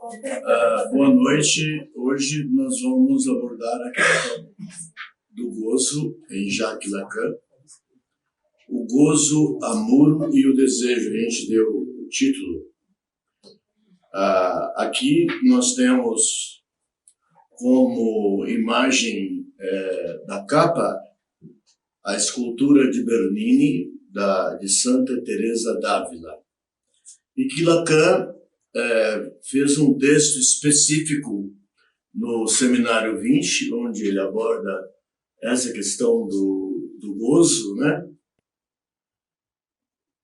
Boa noite. Hoje nós vamos abordar a questão do gozo em Jacques Lacan. O gozo, amor e o desejo. A gente deu o título. Aqui nós temos como imagem da capa a escultura de Bernini, de Santa Teresa d'Ávila. E que Lacan fez um texto específico no Seminário 20, onde ele aborda essa questão do gozo, né?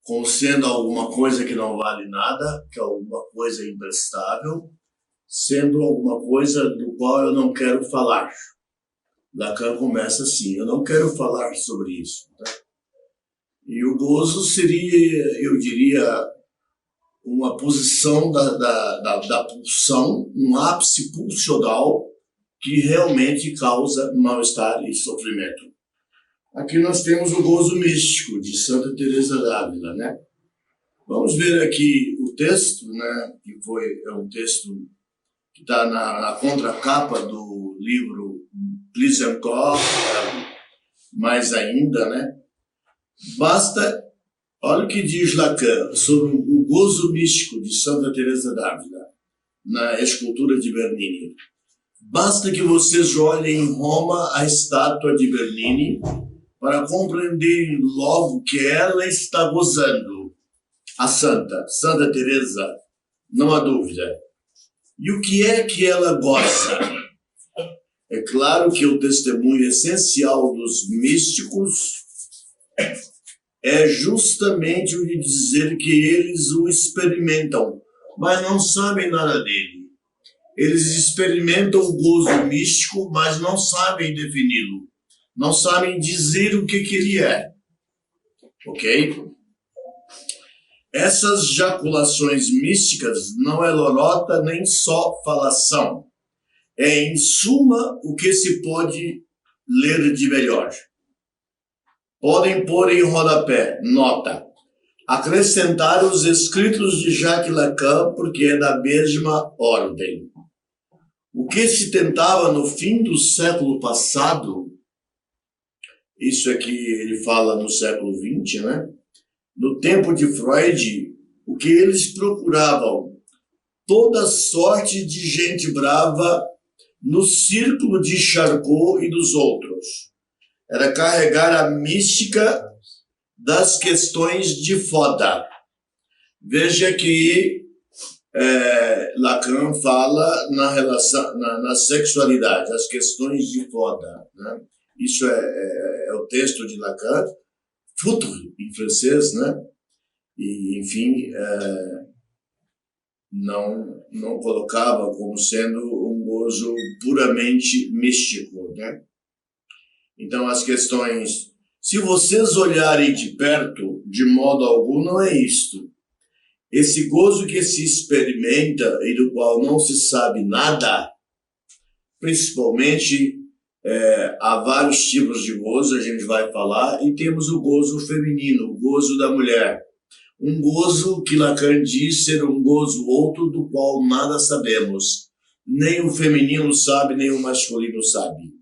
Como sendo alguma coisa que não vale nada, que é alguma coisa imprestável, sendo alguma coisa do qual eu não quero falar. Lacan começa assim: eu não quero falar sobre isso. Tá? E o gozo seria, eu diria, uma posição da pulsão, um ápice pulsional que realmente causa mal-estar e sofrimento. Aqui nós temos o gozo místico de Santa Teresa d'Ávila, né? Vamos ver aqui o texto, né? Que é um texto que está na contracapa do livro Plus Encore, mais ainda, né? Olha o que diz Lacan sobre o gozo místico de Santa Teresa d'Ávila, na escultura de Bernini. Basta que vocês olhem em Roma a estátua de Bernini para compreenderem logo que ela está gozando. A Santa Teresa, não há dúvida. E o que é que ela goza? É claro que o testemunho essencial dos místicos é justamente o de dizer que eles o experimentam, mas não sabem nada dele. Eles experimentam o gozo místico, mas não sabem defini-lo. Não sabem dizer o que ele é. Ok? Essas jaculações místicas não é lorota nem só falação. É, em suma, o que se pode ler de melhor. Podem pôr em rodapé, nota, acrescentar os escritos de Jacques Lacan, porque é da mesma ordem. O que se tentava no fim do século passado, isso aqui ele fala no século XX, né? No tempo de Freud, o que eles procuravam, toda sorte de gente brava no círculo de Charcot e dos outros, era carregar a mística das questões de foda. Veja que Lacan fala na relação, na sexualidade, as questões de foda. Né? Isso é o texto de Lacan, foutre em francês, né? E, enfim, não colocava como sendo um gozo puramente místico, né? Então, as questões, se vocês olharem de perto, de modo algum, não é isto. Esse gozo que se experimenta e do qual não se sabe nada, principalmente, há vários tipos de gozo, a gente vai falar, e temos o gozo feminino, o gozo da mulher. Um gozo que Lacan diz ser um gozo outro do qual nada sabemos. Nem o feminino sabe, nem o masculino sabe.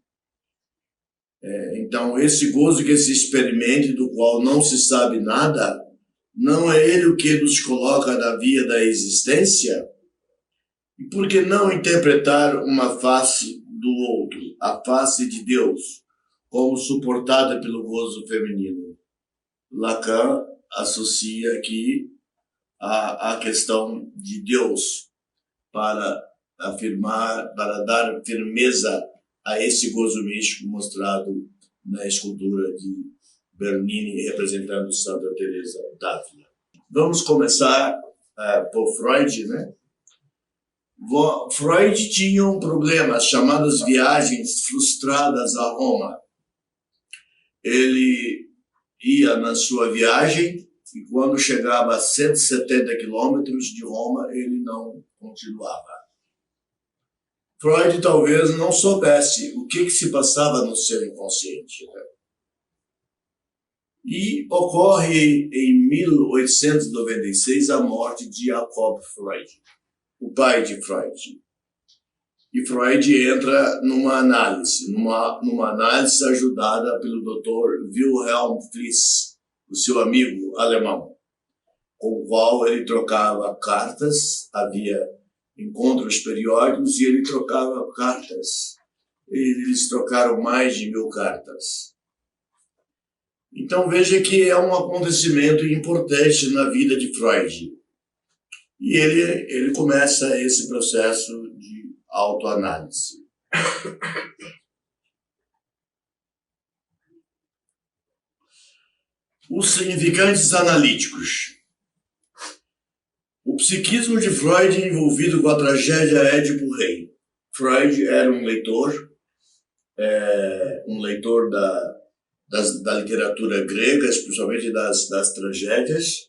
Então, esse gozo que se experimenta, do qual não se sabe nada, não é ele o que nos coloca na via da existência? E por que não interpretar uma face do outro, a face de Deus, como suportada pelo gozo feminino? Lacan associa aqui a questão de Deus para afirmar, para dar firmeza a esse gozo místico mostrado na escultura de Bernini representando Santa Teresa d'Ávila. Vamos começar por Freud, né? Freud tinha um problema, as chamadas viagens frustradas a Roma. Ele ia na sua viagem e quando chegava a 170 quilômetros de Roma, ele não continuava. Freud talvez não soubesse o que se passava no seu inconsciente. Né? E ocorre em 1896 a morte de Jacob Freud. o pai de Freud. E Freud entra numa análise ajudada pelo Dr. Wilhelm Fliess, o seu amigo alemão, com o qual ele trocava cartas, havia encontros periódicos e ele trocava cartas. Eles trocaram mais de 1000 cartas. Então veja que é um acontecimento importante na vida de Freud. E ele começa esse processo de autoanálise. Os significantes analíticos. O psiquismo de Freud envolvido com a tragédia Édipo Rei. Freud era um leitor da literatura grega, especialmente das tragédias,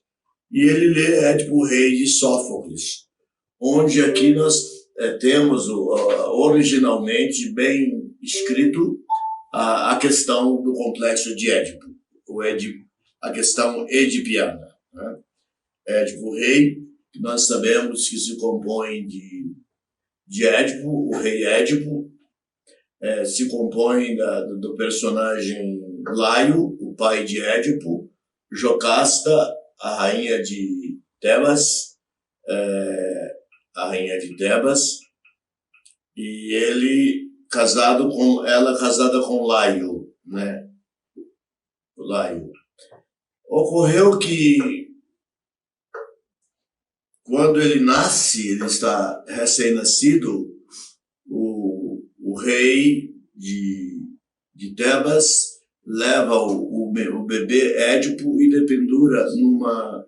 e ele lê Édipo Rei de Sófocles, onde aqui nós temos originalmente bem escrito a questão do complexo de Édipo, a questão edipiana. Né? Édipo Rei, que nós sabemos que se compõe de Édipo, o rei Édipo, se compõe do personagem Laio, o pai de Édipo, Jocasta, a rainha de Tebas, e ele casada com Laio, né? Laio. Ocorreu que quando ele nasce, ele está recém-nascido, o rei de Tebas leva o bebê Édipo e dependura numa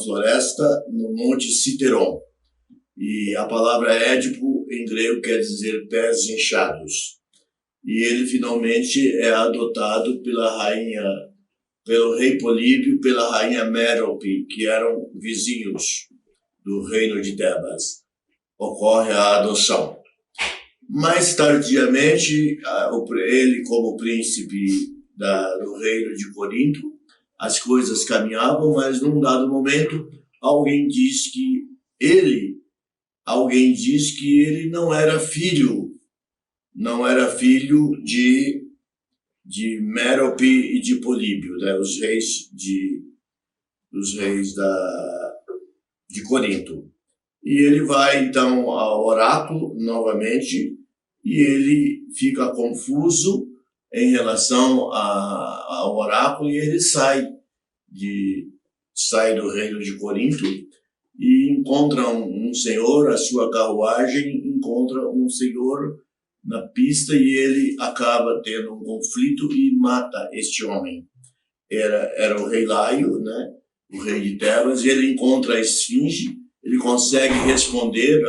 floresta no Monte Citeron. E a palavra Édipo em grego quer dizer pés inchados. E ele finalmente é adotado pelo rei Políbio, pela rainha Mérope, que eram vizinhos do reino de Tebas. Ocorre a adoção. Mais tardiamente, ele como príncipe do reino de Corinto, as coisas caminhavam, mas num dado momento alguém diz que ele não era filho de Mérope e de Políbio, né, os reis de Corinto. E ele vai então ao oráculo novamente e ele fica confuso em relação ao oráculo e ele sai do reino de Corinto e encontra um senhor, a sua carruagem encontra um senhor na pista e ele acaba tendo um conflito e mata este homem. Era o rei Laio, né, o rei de Tebas, e ele encontra a esfinge, ele consegue responder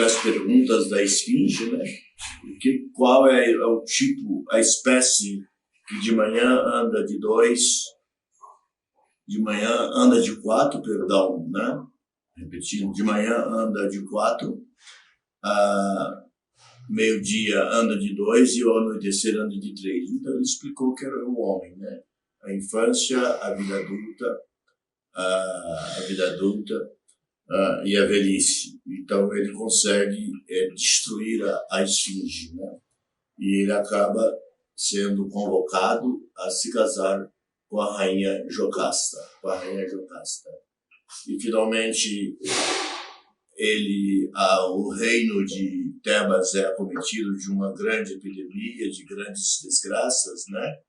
as perguntas da esfinge, né? Qual é o tipo, a espécie que de manhã anda de 4, perdão, né? Repetindo, de manhã anda de 4, meio-dia anda de 2 e ao anoitecer anda de 3. Então ele explicou que era o homem, né? A infância, a vida adulta, e a velhice. Então ele consegue destruir a esfinge, né? E ele acaba sendo convocado a se casar com a rainha Jocasta. E finalmente o reino de Tebas é acometido de uma grande epidemia, de grandes desgraças, né?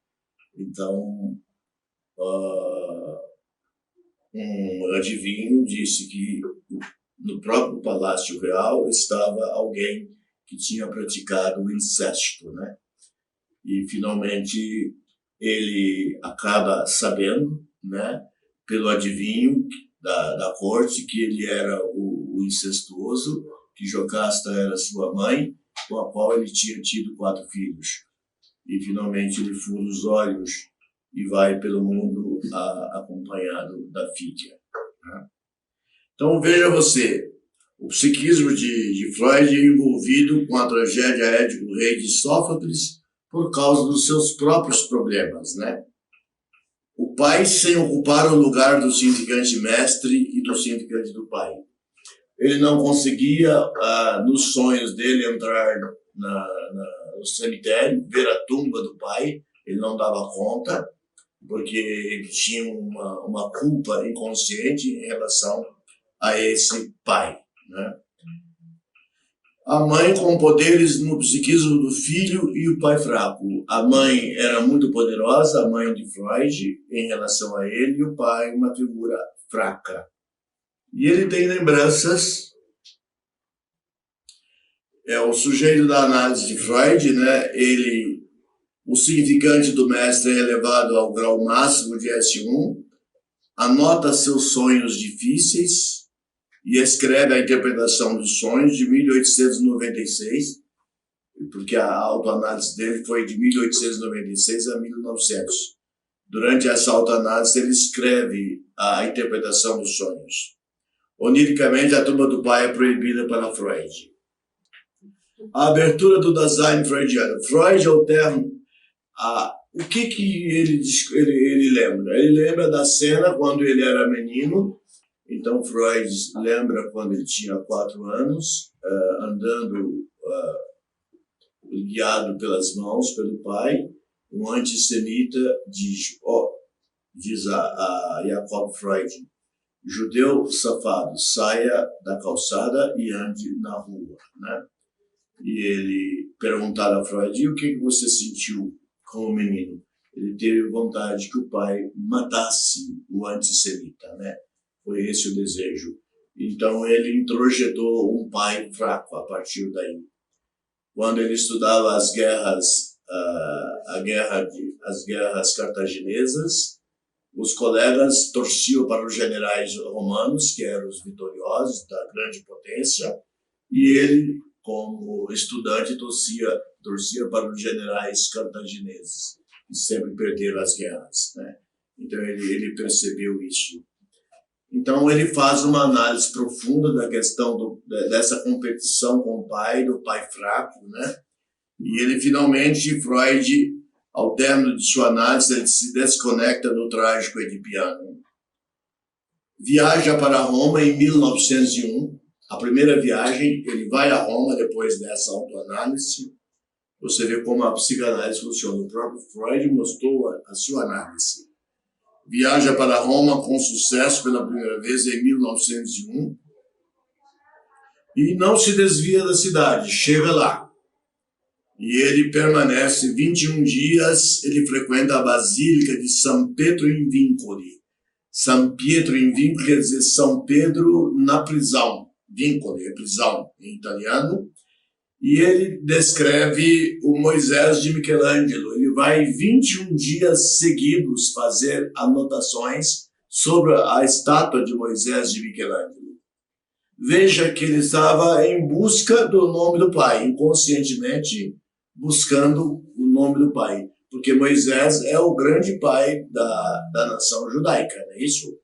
Então um adivinho disse que no próprio Palácio Real estava alguém que tinha praticado o incesto, né? E finalmente ele acaba sabendo, né, pelo adivinho da corte, que ele era o incestuoso, que Jocasta era sua mãe, com a qual ele tinha tido 4 filhos. E finalmente ele fura os olhos e vai pelo mundo acompanhado da filha. Né? Então veja você, o psiquismo de Freud é envolvido com a tragédia Édipo Rei de Sófocles por causa dos seus próprios problemas, né? O pai sem ocupar o lugar do significante mestre e do significante do pai. Ele não conseguia, nos sonhos dele, entrar no cemitério, ver a tumba do pai. Ele não dava conta, porque ele tinha uma culpa inconsciente em relação a esse pai, né? A mãe com poderes no psiquismo do filho e o pai fraco. A mãe era muito poderosa, a mãe de Freud, em relação a ele, e o pai uma figura fraca. E ele tem lembranças, o sujeito da análise de Freud, né? O significante do mestre é elevado ao grau máximo de S1, anota seus sonhos difíceis e escreve a interpretação dos sonhos de 1896, porque a autoanálise dele foi de 1896 a 1900. Durante essa autoanálise ele escreve a interpretação dos sonhos. Oniricamente, a tumba do pai é proibida para Freud. A abertura do Dasein freudiano. Freud alterna o que ele lembra? Ele lembra da cena quando ele era menino. Então Freud lembra quando ele tinha 4 anos, andando guiado pelas mãos pelo pai. Um antissemita diz a Jacob Freud: judeu safado, saia da calçada e ande na rua, né? E ele perguntava a Freud: e o que você sentiu como menino? Ele teve vontade que o pai matasse o antissemita, né? Foi esse o desejo. Então ele introjetou um pai fraco a partir daí. Quando ele estudava as guerras cartaginesas, os colegas torciam para os generais romanos, que eram os vitoriosos da grande potência, e ele, como estudante, torcia para os generais cartagineses, que sempre perderam as guerras, né? Então ele percebeu isso. Então ele faz uma análise profunda da questão dessa competição com o pai, do pai fraco, né? E ele finalmente, Freud, ao término de sua análise, ele se desconecta do trágico edipiano. Viaja para Roma em 1901. A primeira viagem, ele vai a Roma depois dessa autoanálise. Você vê como a psicanálise funciona. O próprio Freud mostrou a sua análise. Viaja para Roma com sucesso pela primeira vez em 1901 e não se desvia da cidade, chega lá. E ele permanece 21 dias, ele frequenta a Basílica de San Pietro in Vincoli. San Pietro in Vincoli quer dizer São Pedro na prisão. Vincoli é prisão em italiano. E ele descreve o Moisés de Michelangelo. Ele vai 21 dias seguidos fazer anotações sobre a estátua de Moisés de Michelangelo. Veja que ele estava em busca do nome do pai, inconscientemente buscando o nome do pai. Porque Moisés é o grande pai da nação judaica, não é isso?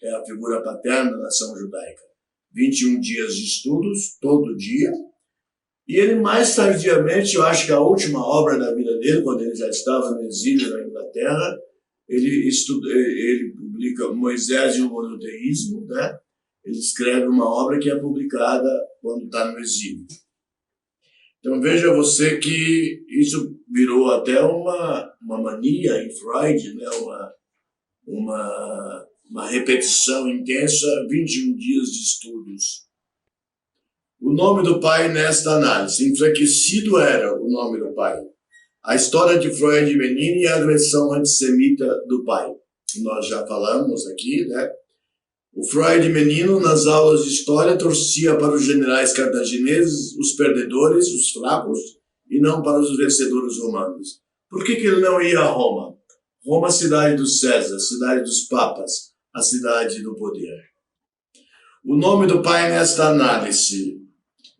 É a figura paterna da nação judaica. 21 dias de estudos, todo dia. E ele mais tardiamente, eu acho que a última obra da vida dele, quando ele já estava no exílio na Inglaterra, ele publica Moisés e o Monoteísmo, né? Ele escreve uma obra que é publicada quando está no exílio. Então veja você que isso virou até uma mania em Freud, né? Uma repetição intensa, 21 dias de estudos. O nome do pai nesta análise. Enfraquecido era o nome do pai. A história de Freud menino e a agressão antissemita do pai. Nós já falamos aqui, né? O Freud menino, nas aulas de história, torcia para os generais cartagineses, os perdedores, os fracos, e não para os vencedores romanos. Por que ele não ia a Roma? Roma, a cidade dos Césares, cidade dos papas, a cidade do poder. O nome do pai nesta análise.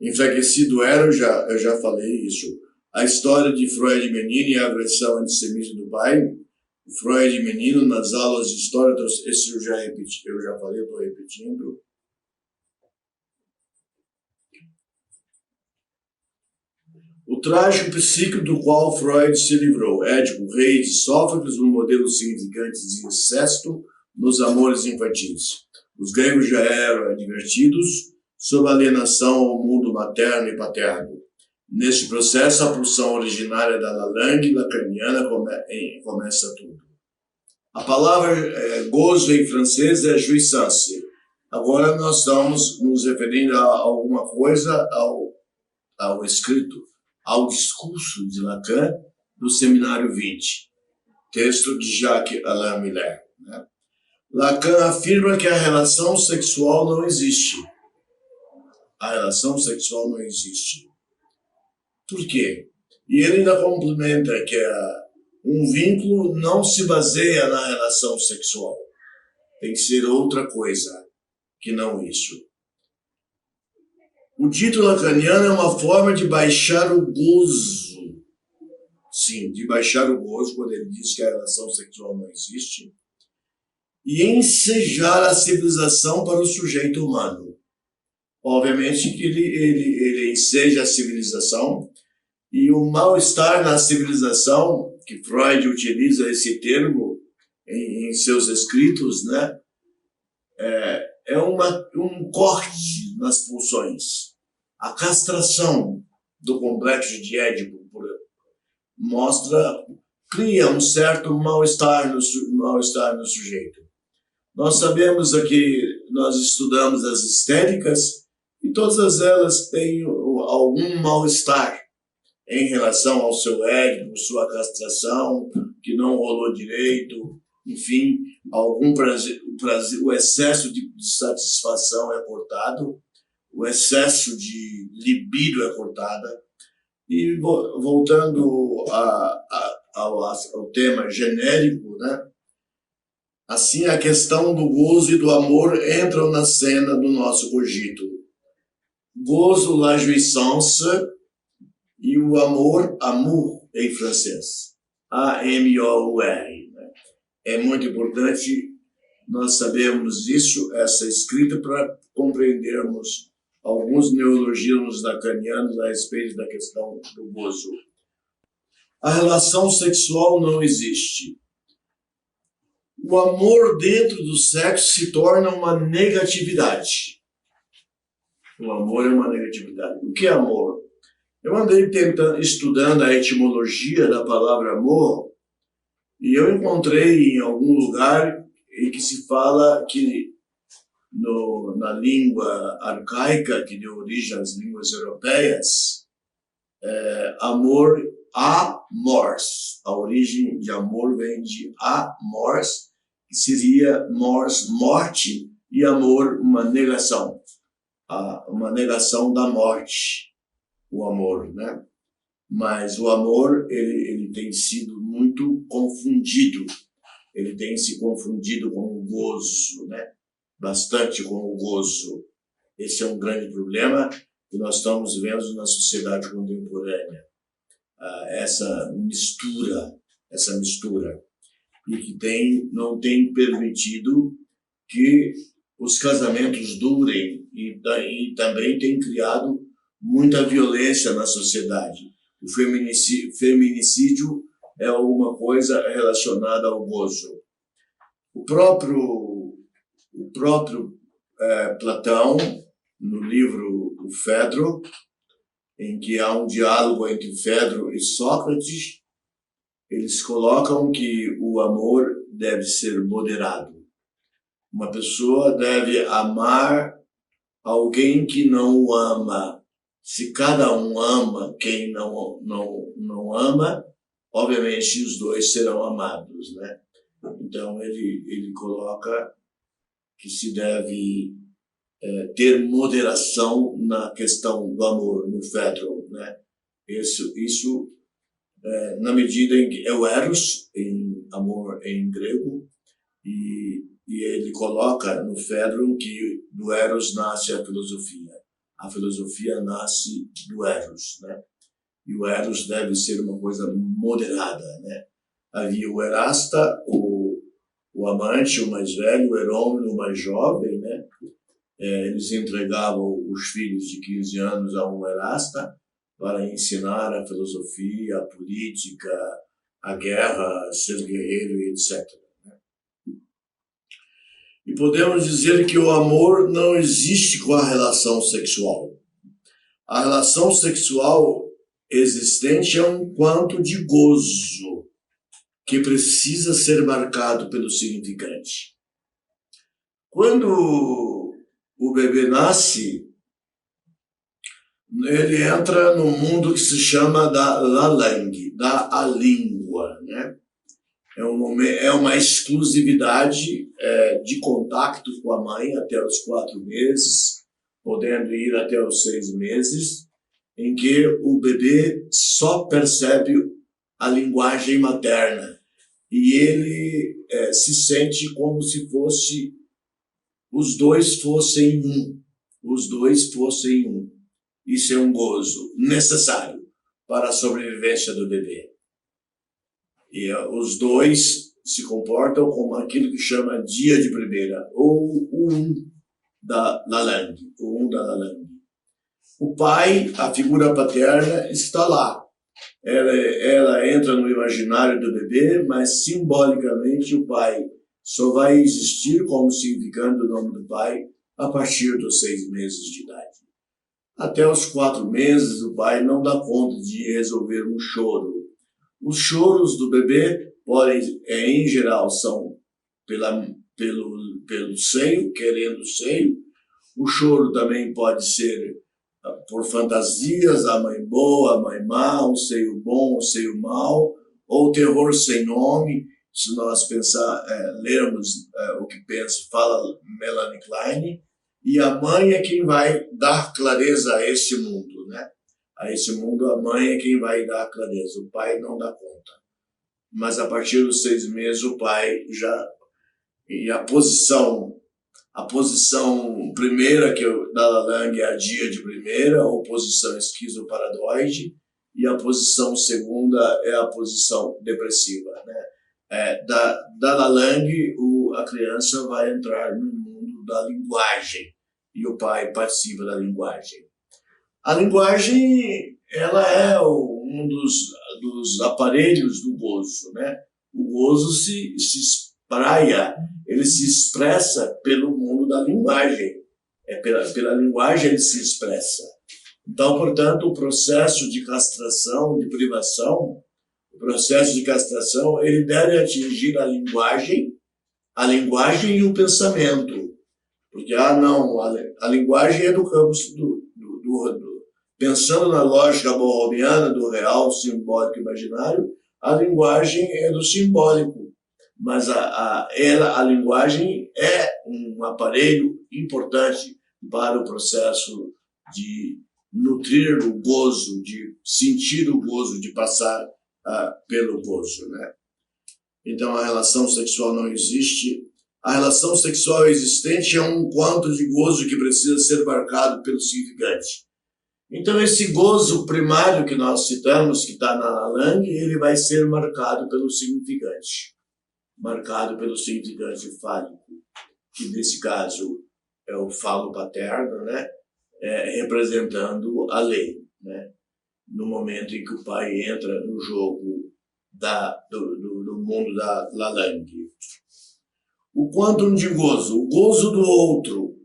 Enfraquecido era, eu já falei isso. A história de Freud menino e a agressão antissemita do pai. O Freud menino nas aulas de história, esse eu já falei, estou repetindo. O trágico psíquico do qual Freud se livrou. Édipo, rei de Sófocles, um modelo significante de incesto nos amores infantis. Os gregos já eram advertidos sobre a alienação ao mundo materno e paterno. Neste processo, a pulsão originária da langue lacaniana começa tudo. A palavra gozo em francês é jouissance. Agora nós estamos nos referindo a alguma coisa ao escrito, ao discurso de Lacan do Seminário 20, texto de Jacques-Alain Miller. Né? Lacan afirma que a relação sexual não existe. A relação sexual não existe. Por quê? E ele ainda complementa que um vínculo não se baseia na relação sexual. Tem que ser outra coisa que não isso. O dito lacaniano é uma forma de baixar o gozo. Sim, de baixar o gozo, quando ele diz que a relação sexual não existe, e ensejar a civilização para o sujeito humano. Obviamente que ele enseja a civilização, e o mal-estar na civilização, que Freud utiliza esse termo em seus escritos, né, é um corte nas pulsões. A castração do complexo de Édipo cria um certo mal-estar no sujeito. Nós sabemos aqui, nós estudamos as histéricas, e todas elas têm algum mal-estar em relação ao seu Édipo, sua castração, que não rolou direito, enfim, algum prazer, o excesso de satisfação é cortado, o excesso de libido é cortada. E voltando ao tema genérico, né? Assim, a questão do gozo e do amor entram na cena do nosso cogito. Gozo, la jouissance, e o amor, amour em francês. A-M-O-U-R. Né? É muito importante nós sabermos isso, essa escrita, para compreendermos alguns neologismos lacanianos a respeito da questão do gozo. A relação sexual não existe. O amor dentro do sexo se torna uma negatividade. O amor é uma negatividade. O que é amor? Eu andei estudando a etimologia da palavra amor e eu encontrei em algum lugar em que se fala que na língua arcaica, que deu origem às línguas europeias, amor, amors. A origem de amor vem de amors, que seria mors, morte, e amor, uma negação da morte, o amor, né? Mas o amor, ele tem sido muito confundido, ele tem se confundido com o gozo, né? Bastante com o gozo. Esse é um grande problema que nós estamos vendo na sociedade contemporânea. Essa mistura, e que não tem permitido que os casamentos durem e também tem criado muita violência na sociedade. O feminicídio é alguma coisa relacionada ao gozo. O próprio Platão, no livro O Fedro, em que há um diálogo entre Fedro e Sócrates, eles colocam que o amor deve ser moderado. Uma pessoa deve amar alguém que não o ama. Se cada um ama quem não ama, obviamente os dois serão amados, né? Então ele coloca que se deve ter moderação na questão do amor, no Fedro, né? Isso na medida em que é o eros, em amor em grego, e ele coloca no Fedro que do eros nasce a filosofia. A filosofia nasce do eros, né? E o eros deve ser uma coisa moderada, né? Havia o erasta, o amante, o mais velho, o erômeno, o mais jovem, né? Eles entregavam os filhos de 15 anos a um erasta para ensinar a filosofia, a política, a guerra, ser guerreiro, etc. E podemos dizer que o amor não existe com a relação sexual. A relação sexual existente é um quanto de gozo que precisa ser marcado pelo significante. Quando o bebê nasce, ele entra no mundo que se chama da langue, a língua, né? É uma exclusividade de contato com a mãe até os 4 meses, podendo ir até os 6 meses, em que o bebê só percebe a linguagem materna e ele se sente como se os dois fossem um. Os dois fossem um. Isso é um gozo necessário para a sobrevivência do bebê. E os dois se comportam como aquilo que chama dia de primeira, ou o um da langue. O pai, a figura paterna, está lá. Ela entra no imaginário do bebê, mas simbolicamente o pai só vai existir como significando o nome do pai a partir dos 6 meses de idade. Até os 4 meses o pai não dá conta de resolver um choro. Os choros do bebê podem, em geral, são pelo seio, querendo o seio. O choro também pode ser por fantasias, a mãe boa, a mãe má, o seio bom, o seio mau, ou terror sem nome. Se nós lermos o que fala Melanie Klein, e a mãe é quem vai dar clareza a esse mundo, né? A esse mundo a mãe é quem vai dar clareza, o pai não dá conta. Mas a partir dos 6 meses o pai já... E a posição primeira que da Lalang é a dia de primeira, ou posição esquizoparadoide, e a posição segunda é a posição depressiva, né? Da Lalang, a criança vai entrar no mundo da linguagem, e o pai participa da linguagem. A linguagem, ela é um dos aparelhos do gozo, né? O gozo se espraia, ele se expressa pelo mundo da linguagem. Pela linguagem ele se expressa. Então, portanto, o processo de castração, de privação, ele deve atingir a linguagem e o pensamento. Porque, a linguagem é do campo pensando na lógica borromiana do real, simbólico e imaginário, a linguagem é do simbólico. Mas a linguagem é um aparelho importante para o processo de nutrir o gozo, de sentir o gozo, de passar pelo gozo, né? Então a relação sexual não existe. A relação sexual existente é um quanto de gozo que precisa ser marcado pelo significante. Então esse gozo primário que nós citamos, que está na Lalang, ele vai ser marcado pelo significante fálico, que nesse caso é o falo paterno, né? Representando a lei, né? No momento em que o pai entra no jogo do mundo da Lalang. O quantum de gozo, o gozo do outro.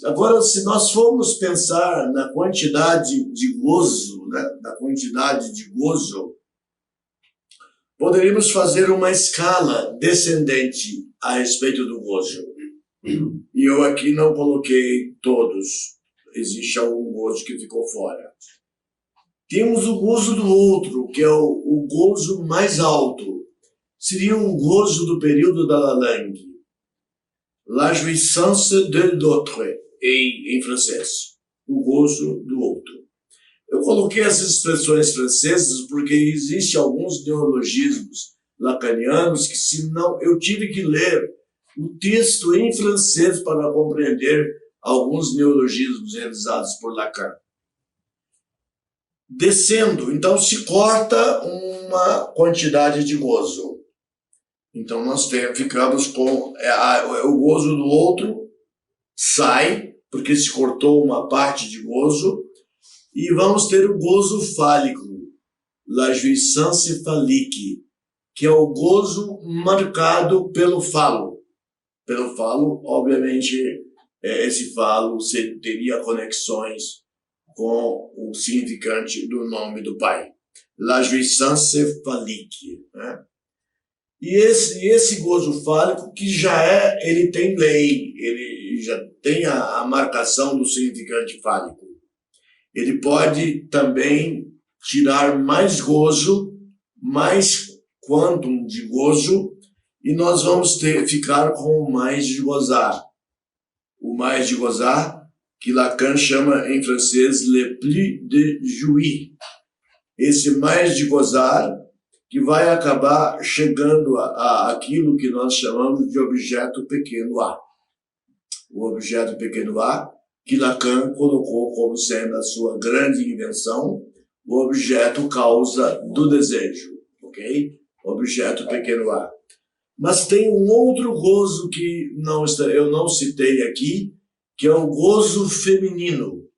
Agora, se nós formos pensar na quantidade de gozo, né? Poderíamos fazer uma escala descendente a respeito do gozo. E eu aqui não coloquei todos. Existe algum gozo que ficou fora. Temos o gozo do outro, que é o gozo mais alto. Seria um gozo do período da Lalang. La jouissance de l'autre, em francês. O gozo do outro. Eu coloquei essas expressões francesas porque existem alguns neologismos lacanianos que, se não, eu tive que ler o texto em francês para compreender alguns neologismos realizados por Lacan. Descendo, então se corta uma quantidade de gozo. Então nós ficamos com o gozo do outro, sai, porque se cortou uma parte de gozo, e vamos ter o gozo fálico, la jouissance phallique, que é o gozo marcado pelo falo. pelo falo, obviamente, esse falo teria conexões com o significante do nome do pai. La jouissance phallique, né? E esse gozo fálico que ele tem lei, ele já tem a marcação do significante fálico. Ele pode também tirar mais gozo, mais quantum de gozo, e nós vamos ficar com o mais de gozar. O mais de gozar, que Lacan chama em francês le plus de jouir. Esse mais de gozar que vai acabar chegando a aquilo que nós chamamos de objeto pequeno a. O objeto pequeno a, que Lacan colocou como sendo a sua grande invenção, o objeto causa do desejo, ok? Objeto pequeno a. Mas tem um outro gozo que eu não citei aqui, que é o gozo feminino.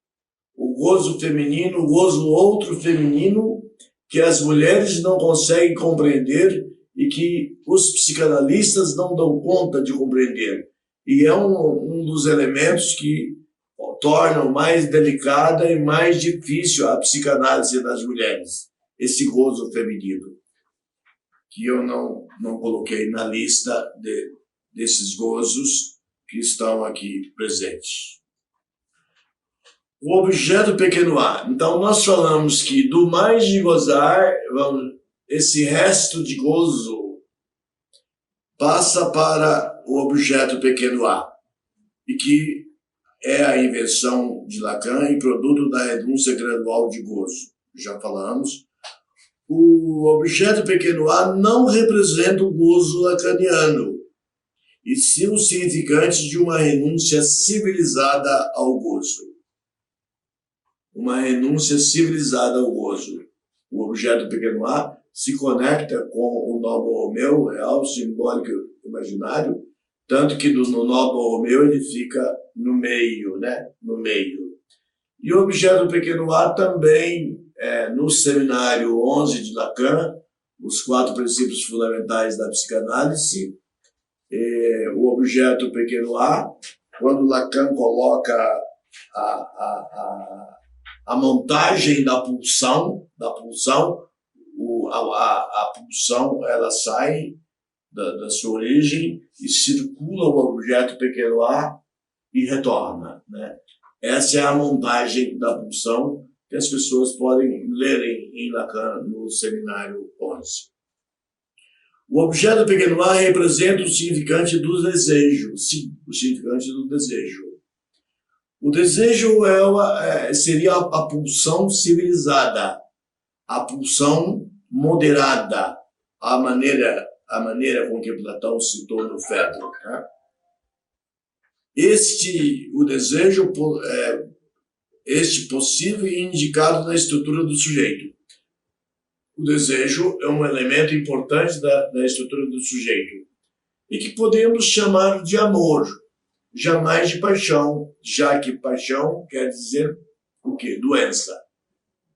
O gozo feminino, o gozo outro feminino, que as mulheres não conseguem compreender e que os psicanalistas não dão conta de compreender. E é um dos elementos que tornam mais delicada e mais difícil a psicanálise das mulheres, esse gozo feminino, que eu não coloquei na lista desses gozos que estão aqui presentes. O objeto pequeno a. Então, nós falamos que do mais de gozar, esse resto de gozo passa para o objeto pequeno a, e que é a invenção de Lacan e produto da renúncia gradual de gozo. Já falamos. O objeto pequeno a não representa o gozo lacaniano, e sim o significante de uma renúncia civilizada ao gozo. Uma renúncia civilizada ao gozo. O objeto pequeno a se conecta com o Novo Romeu, real, simbólico, imaginário, tanto que no Novo Romeu ele fica no meio, né? No meio. E o objeto pequeno a também, no seminário 11 de Lacan, os 4 princípios fundamentais da psicanálise, o objeto pequeno a, quando Lacan coloca a montagem da pulsão, a pulsão ela sai da sua origem e circula o objeto pequeno a e retorna, né? Essa é a montagem da pulsão que as pessoas podem lerem em Lacan no seminário 11. O objeto pequeno a representa o significante do desejo, sim, o significante do desejo. O desejo seria a pulsão civilizada, a pulsão moderada, a maneira com que Platão citou no Fedro. Né? O desejo, este possível e indicado na estrutura do sujeito. O desejo é um elemento importante da estrutura do sujeito e que podemos chamar de amor, jamais de paixão, já que paixão quer dizer o quê? Doença.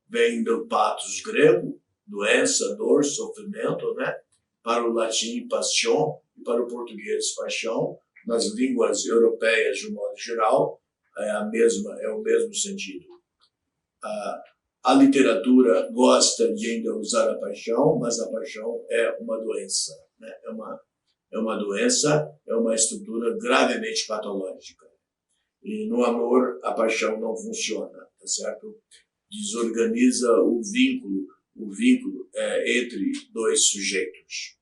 Vem do pathos grego, doença, dor, sofrimento, né? Para o latim, passion, e para o português, paixão. Nas línguas europeias, de um modo geral, é o mesmo sentido. A literatura gosta de ainda usar a paixão, mas a paixão é uma doença, né? É uma doença, é uma estrutura gravemente patológica. E no amor, a paixão não funciona, tá certo? Desorganiza o vínculo entre dois sujeitos.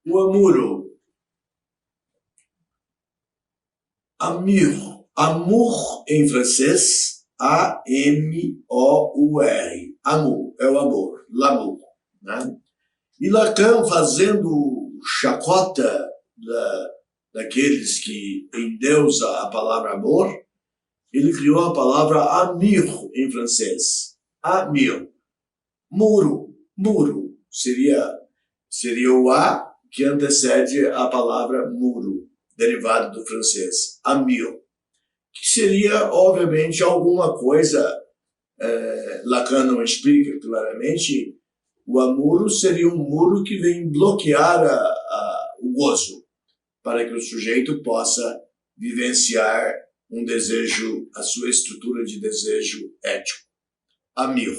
O amuro. Amour em francês, A-M-O-U-R. Amour, é o amor, l'amour, né? E Lacan, fazendo chacota daqueles que endeusa a palavra amor, ele criou a palavra amour em francês. Amour. Muro. Seria o A que antecede a palavra muro, derivado do francês. Amour. Que seria, obviamente, alguma coisa, Lacan não explica claramente, O amuro seria um muro que vem bloquear o gozo, para que o sujeito possa vivenciar um desejo, a sua estrutura de desejo ético. Amir.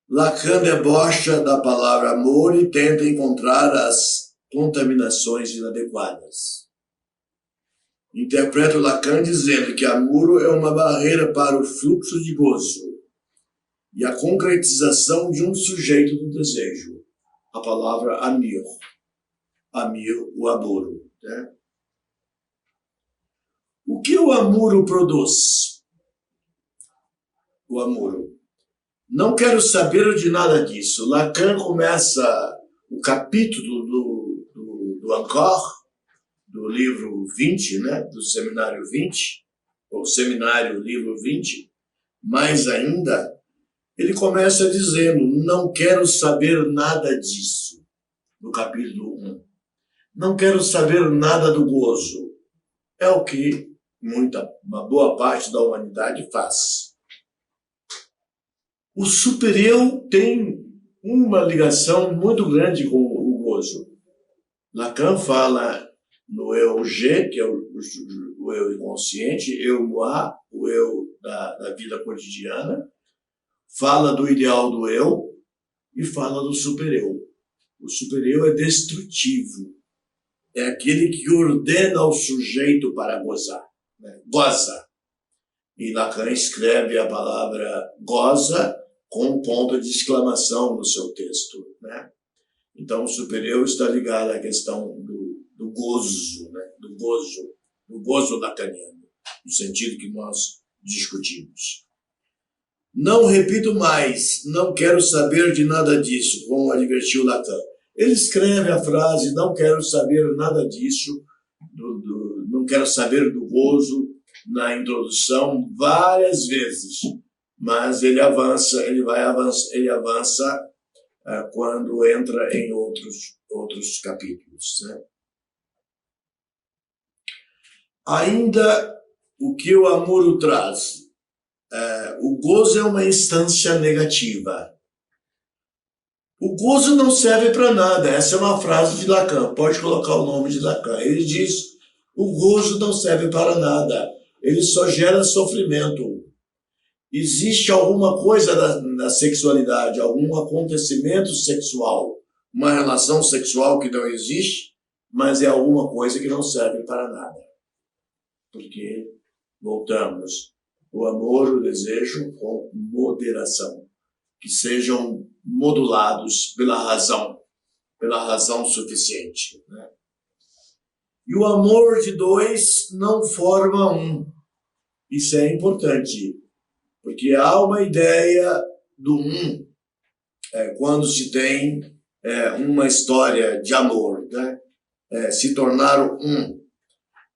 Lacan debocha da palavra amor e tenta encontrar as contaminações inadequadas. Interpreta Lacan dizendo que amor é uma barreira para o fluxo de gozo e a concretização de um sujeito do desejo. A palavra amir. Amir, o amuro. Né? O que o amuro produz? O amuro. Não quero saber de nada disso. Lacan começa o capítulo do Encore, do livro 20, né, do Seminário 20, ou Seminário Livro 20, mais ainda, ele começa dizendo, não quero saber nada disso, no capítulo 1. Não quero saber nada do gozo. É o que uma boa parte da humanidade faz. O super-eu tem uma ligação muito grande com o gozo. Lacan fala no eu G, que é o eu inconsciente, eu moi, o eu da vida cotidiana, fala do ideal do eu e fala do super-eu. O super-eu é destrutivo, é aquele que ordena ao sujeito para gozar, né? Goza. E Lacan escreve a palavra goza com ponto de exclamação no seu texto, né? Então, o super-eu está ligado à questão do gozo, né? do gozo lacaniano, no sentido que nós discutimos. Não repito mais, não quero saber de nada disso, como advertiu Lacan. Ele escreve a frase, não quero saber nada disso, não quero saber do gozo, na introdução várias vezes, mas ele avança quando entra em outros capítulos, né? Ainda o que o amor traz? O gozo é uma instância negativa. O gozo não serve para nada. Essa é uma frase de Lacan. Pode colocar o nome de Lacan. Ele diz, o gozo não serve para nada. Ele só gera sofrimento. Existe alguma coisa na sexualidade, algum acontecimento sexual, uma relação sexual que não existe, mas é alguma coisa que não serve para nada. Porque, voltamos, o amor, o desejo com moderação, que sejam modulados pela razão suficiente, né? E o amor de dois não forma um. Isso é importante, porque há uma ideia do um quando se tem uma história de amor, né? Se tornar um,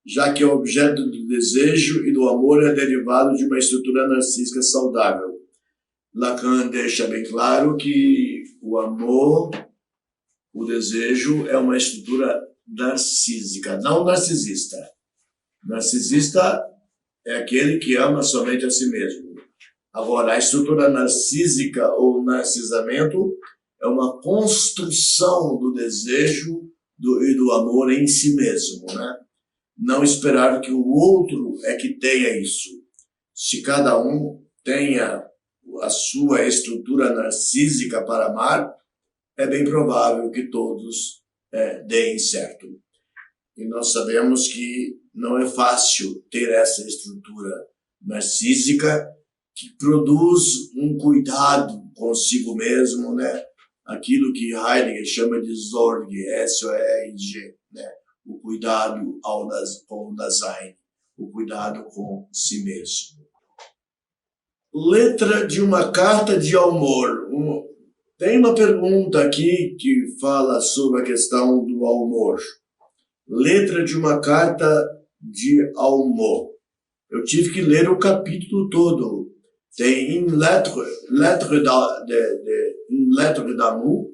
já que o objeto do desejo e do amor é derivado de uma estrutura narcísica saudável. Lacan deixa bem claro que o amor, o desejo, é uma estrutura narcísica, não narcisista. Narcisista é aquele que ama somente a si mesmo. Agora, a estrutura narcísica ou narcisamento é uma construção do desejo e do amor em si mesmo, né? Não esperar que o outro é que tenha isso. Se cada um tenha a sua estrutura narcísica para amar, é bem provável que todos deem certo. E nós sabemos que não é fácil ter essa estrutura narcísica que produz um cuidado consigo mesmo, né? Aquilo que Heidegger chama de Sorge, S-O-R-G, né? O cuidado com o Dasein, o cuidado com si mesmo. Letra de uma carta de amor. Tem uma pergunta aqui que fala sobre a questão do amor. Letra de uma carta de amor. Eu tive que ler o capítulo todo. Tem une lettre d'amour.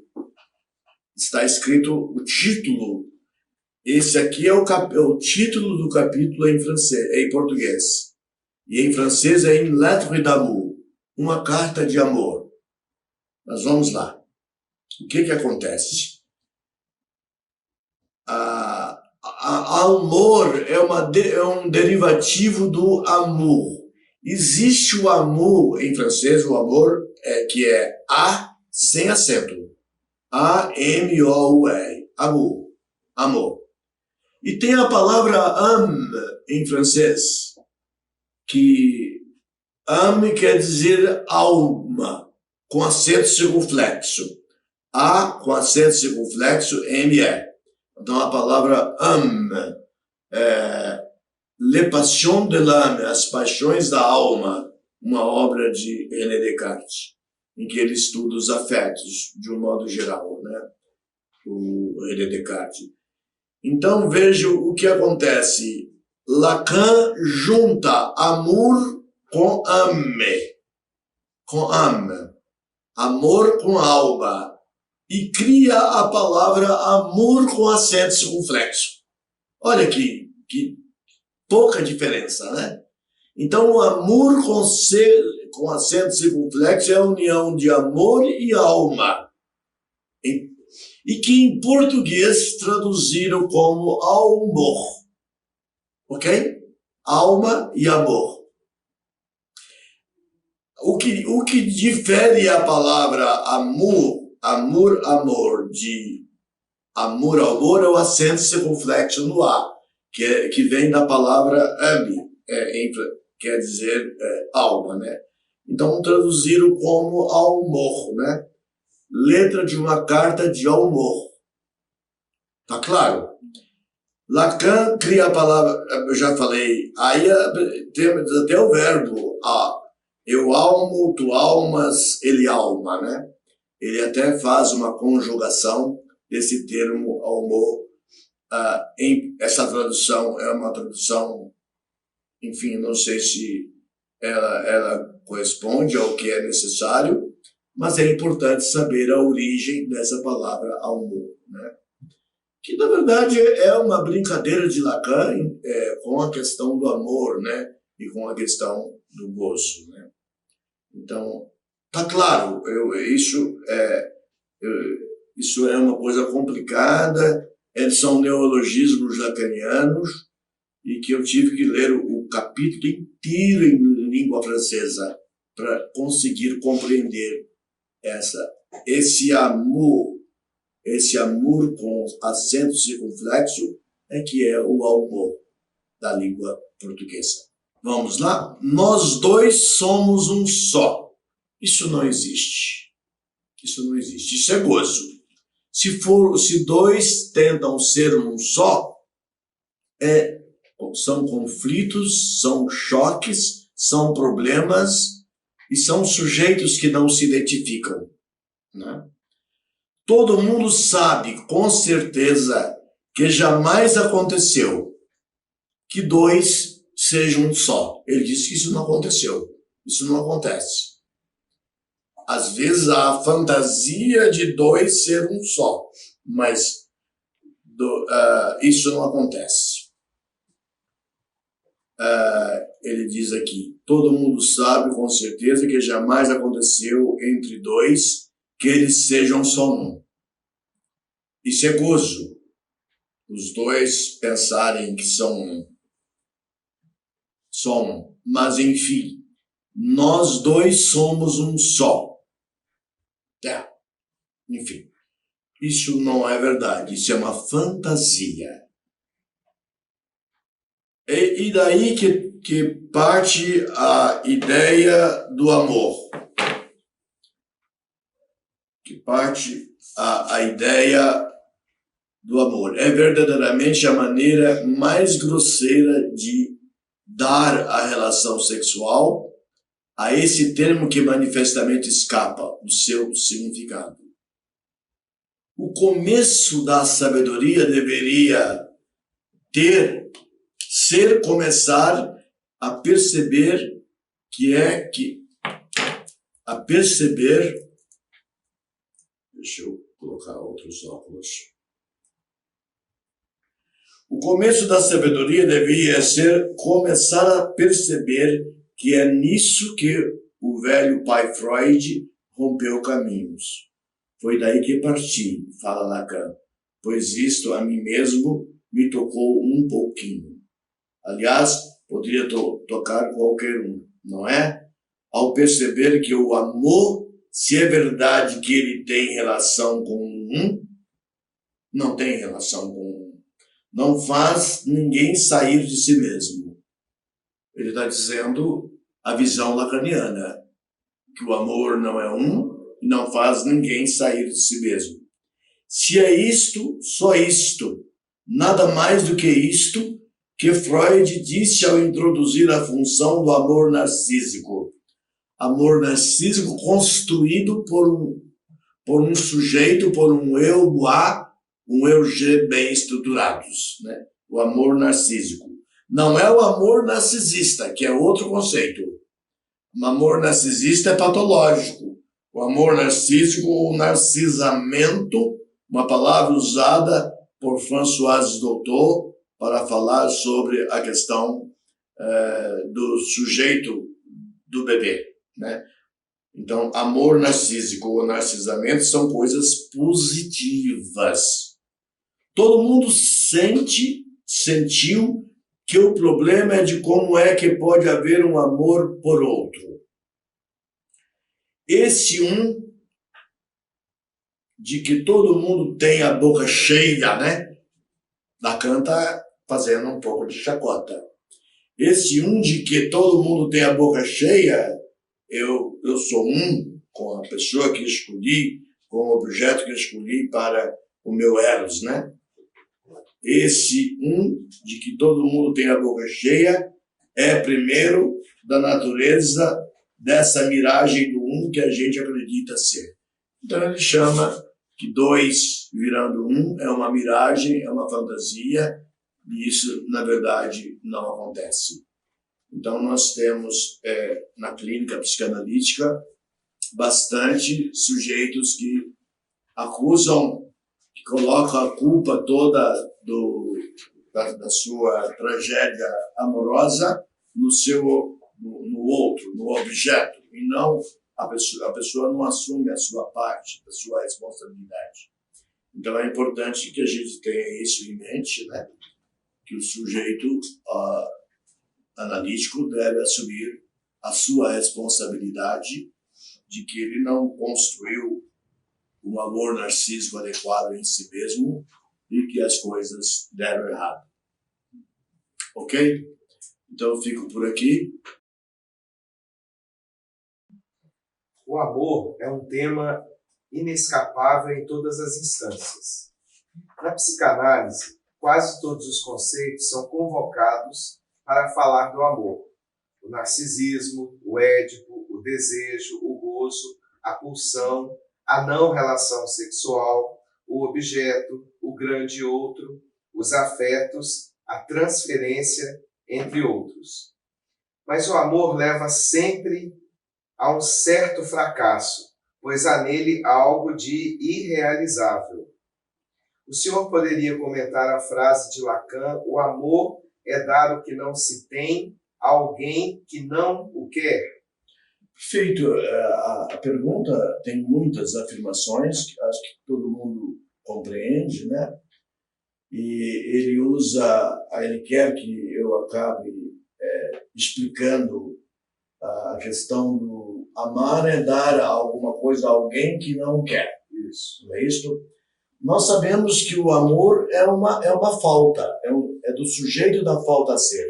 Está escrito o título. Esse aqui é o título do capítulo em português. E em francês é une lettre d'amour. Uma carta de amor. Mas vamos lá. o que acontece? Amor é um derivativo do amour. Existe o amour, em francês, o amor, que é A sem acento. A-M-O-U-R. Amour. Amor. E tem a palavra âme, em francês, que âme quer dizer alma, com acento circunflexo. A com acento circunflexo, M-E. Então a palavra âme, Les Passions de l'âme, As Paixões da Alma, uma obra de René Descartes, em que ele estuda os afetos, de um modo geral, né? O René Descartes. Então veja o que acontece. Lacan junta amour com âme, amor com alma, e cria a palavra amor com acento circunflexo. Olha que pouca diferença, né? Então o amor com acento circunflexo é a união de amor e alma. E que em português traduziram como amor. Ok? Alma e amor. O que difere a palavra amor de amor é o acento circunflexo no A, que vem da palavra ame, quer dizer alma, né? Então traduziram como amor, né? Letra de uma carta de amor. Tá claro? Lacan cria a palavra, eu já falei, aí temos até o verbo, eu almo, tu almas, ele alma, né? Ele até faz uma conjugação desse termo amor. Essa tradução é uma tradução, enfim, não sei se ela corresponde ao que é necessário, mas é importante saber a origem dessa palavra amor, né? Que na verdade é uma brincadeira de Lacan com a questão do amor, né? E com a questão do gozo, né? Então, tá claro, isso é uma coisa complicada, são neologismos lacanianos, e que eu tive que ler o capítulo inteiro em língua francesa para conseguir compreender esse amor com acento circunflexo que é o amor da língua portuguesa. Vamos lá? Nós dois somos um só. Isso não existe. Isso é gozo. Se dois tentam ser um só, são conflitos, são choques, são problemas e são sujeitos que não se identificam, né? Todo mundo sabe com certeza que jamais aconteceu que dois sejam um só. Ele disse que isso não aconteceu. Isso não acontece. Às vezes há a fantasia de dois ser um só, mas isso não acontece. Ele diz aqui, todo mundo sabe com certeza que jamais aconteceu entre dois que eles sejam só um. Isso é gozo. Os dois pensarem que são um. Só um. Mas enfim, nós dois somos um só. Enfim, isso não é verdade. Isso é uma fantasia. E daí que parte a ideia do amor. Que parte a ideia do amor. É verdadeiramente a maneira mais grosseira de dar a relação sexual a esse termo que manifestamente escapa do seu significado. O começo da sabedoria deveria começar a perceber deixa eu colocar outros óculos. O começo da sabedoria deveria começar a perceber que é nisso que o velho pai Freud rompeu caminhos. Foi daí que parti, fala Lacan, pois isto a mim mesmo me tocou um pouquinho. Aliás, poderia tocar qualquer um, não é? Ao perceber que o amor, se é verdade que ele tem relação com um, não tem relação com um. Não faz ninguém sair de si mesmo. Ele está dizendo a visão lacaniana, que o amor não é um e não faz ninguém sair de si mesmo. Se é isto, só isto, nada mais do que isto, que Freud disse ao introduzir a função do amor narcísico. Amor narcísico construído por um sujeito, por um eu, um eu G bem estruturados, né? O amor narcísico. Não é o amor narcisista, que é outro conceito. O amor narcisista é patológico. O amor narcísico, o narcisamento, uma palavra usada por François Dolto para falar sobre a questão do sujeito do bebê, né? Então, amor narcísico ou narcisamento são coisas positivas. Todo mundo sentiu que o problema é de como é que pode haver um amor por outro. Esse de que todo mundo tem a boca cheia, né? Lacan está fazendo um pouco de chacota. Esse de que todo mundo tem a boca cheia, eu sou com a pessoa que escolhi, com o objeto que escolhi para o meu eros, né? Esse de que todo mundo tem a boca cheia é primeiro da natureza dessa miragem do que a gente acredita ser. Então ele chama que 2 virando 1 é uma miragem, é uma fantasia, e isso, na verdade, não acontece. Então nós temos na clínica psicanalítica bastante sujeitos que acusam, que colocam a culpa toda da sua tragédia amorosa no outro, no objeto, e não a pessoa não assume a sua parte, a sua responsabilidade. Então é importante que a gente tenha isso em mente, né? Que o sujeito analítico deve assumir a sua responsabilidade de que ele não construiu um amor narcísico adequado em si mesmo e que as coisas deram errado. Ok? Então eu fico por aqui. O amor é um tema inescapável em todas as instâncias. Na psicanálise, quase todos os conceitos são convocados para falar do amor. O narcisismo, o édipo, o desejo, o gozo, a pulsão, a não relação sexual, o objeto, o grande outro, os afetos, a transferência, entre outros. Mas o amor leva sempre a um certo fracasso, pois há nele algo de irrealizável. O senhor poderia comentar a frase de Lacan: o amor é dar o que não se tem a alguém que não o quer? Perfeito. A pergunta tem muitas afirmações que acho que todo mundo compreende, né? E ele quer que eu acabe explicando a questão do amar é dar alguma coisa a alguém que não quer. Isso, não é isso? Nós sabemos que o amor é uma falta, é do sujeito da falta a ser,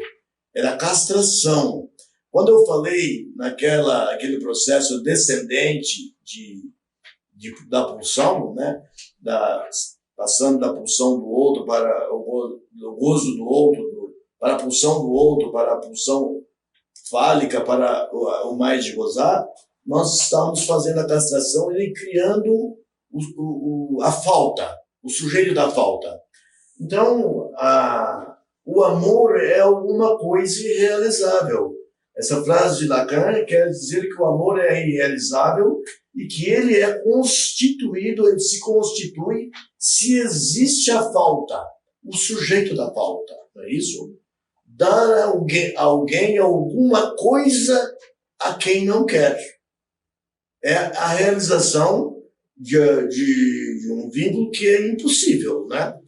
é da castração. Quando eu falei naquele processo descendente da pulsão, né, passando da pulsão do outro para o gozo do outro, para a pulsão do outro, para a pulsão fálica, para o mais de gozar, nós estamos fazendo a castração e criando a falta, o sujeito da falta. Então, o amor é alguma coisa irrealizável. Essa frase de Lacan quer dizer que o amor é irrealizável e que ele é constituído, ele se constitui se existe a falta, o sujeito da falta, não é isso? Dar a alguém alguma coisa a quem não quer. É a realização de um vínculo que é impossível, né?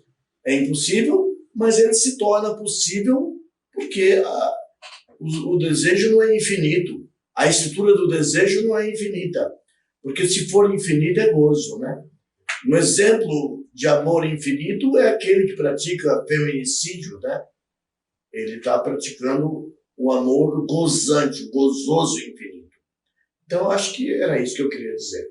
É impossível, mas ele se torna possível porque o desejo não é infinito. A estrutura do desejo não é infinita. Porque se for infinito é gozo, né? Um exemplo de amor infinito é aquele que pratica feminicídio, né? Ele está praticando o amor gozante, gozoso infinito. Então, acho que era isso que eu queria dizer.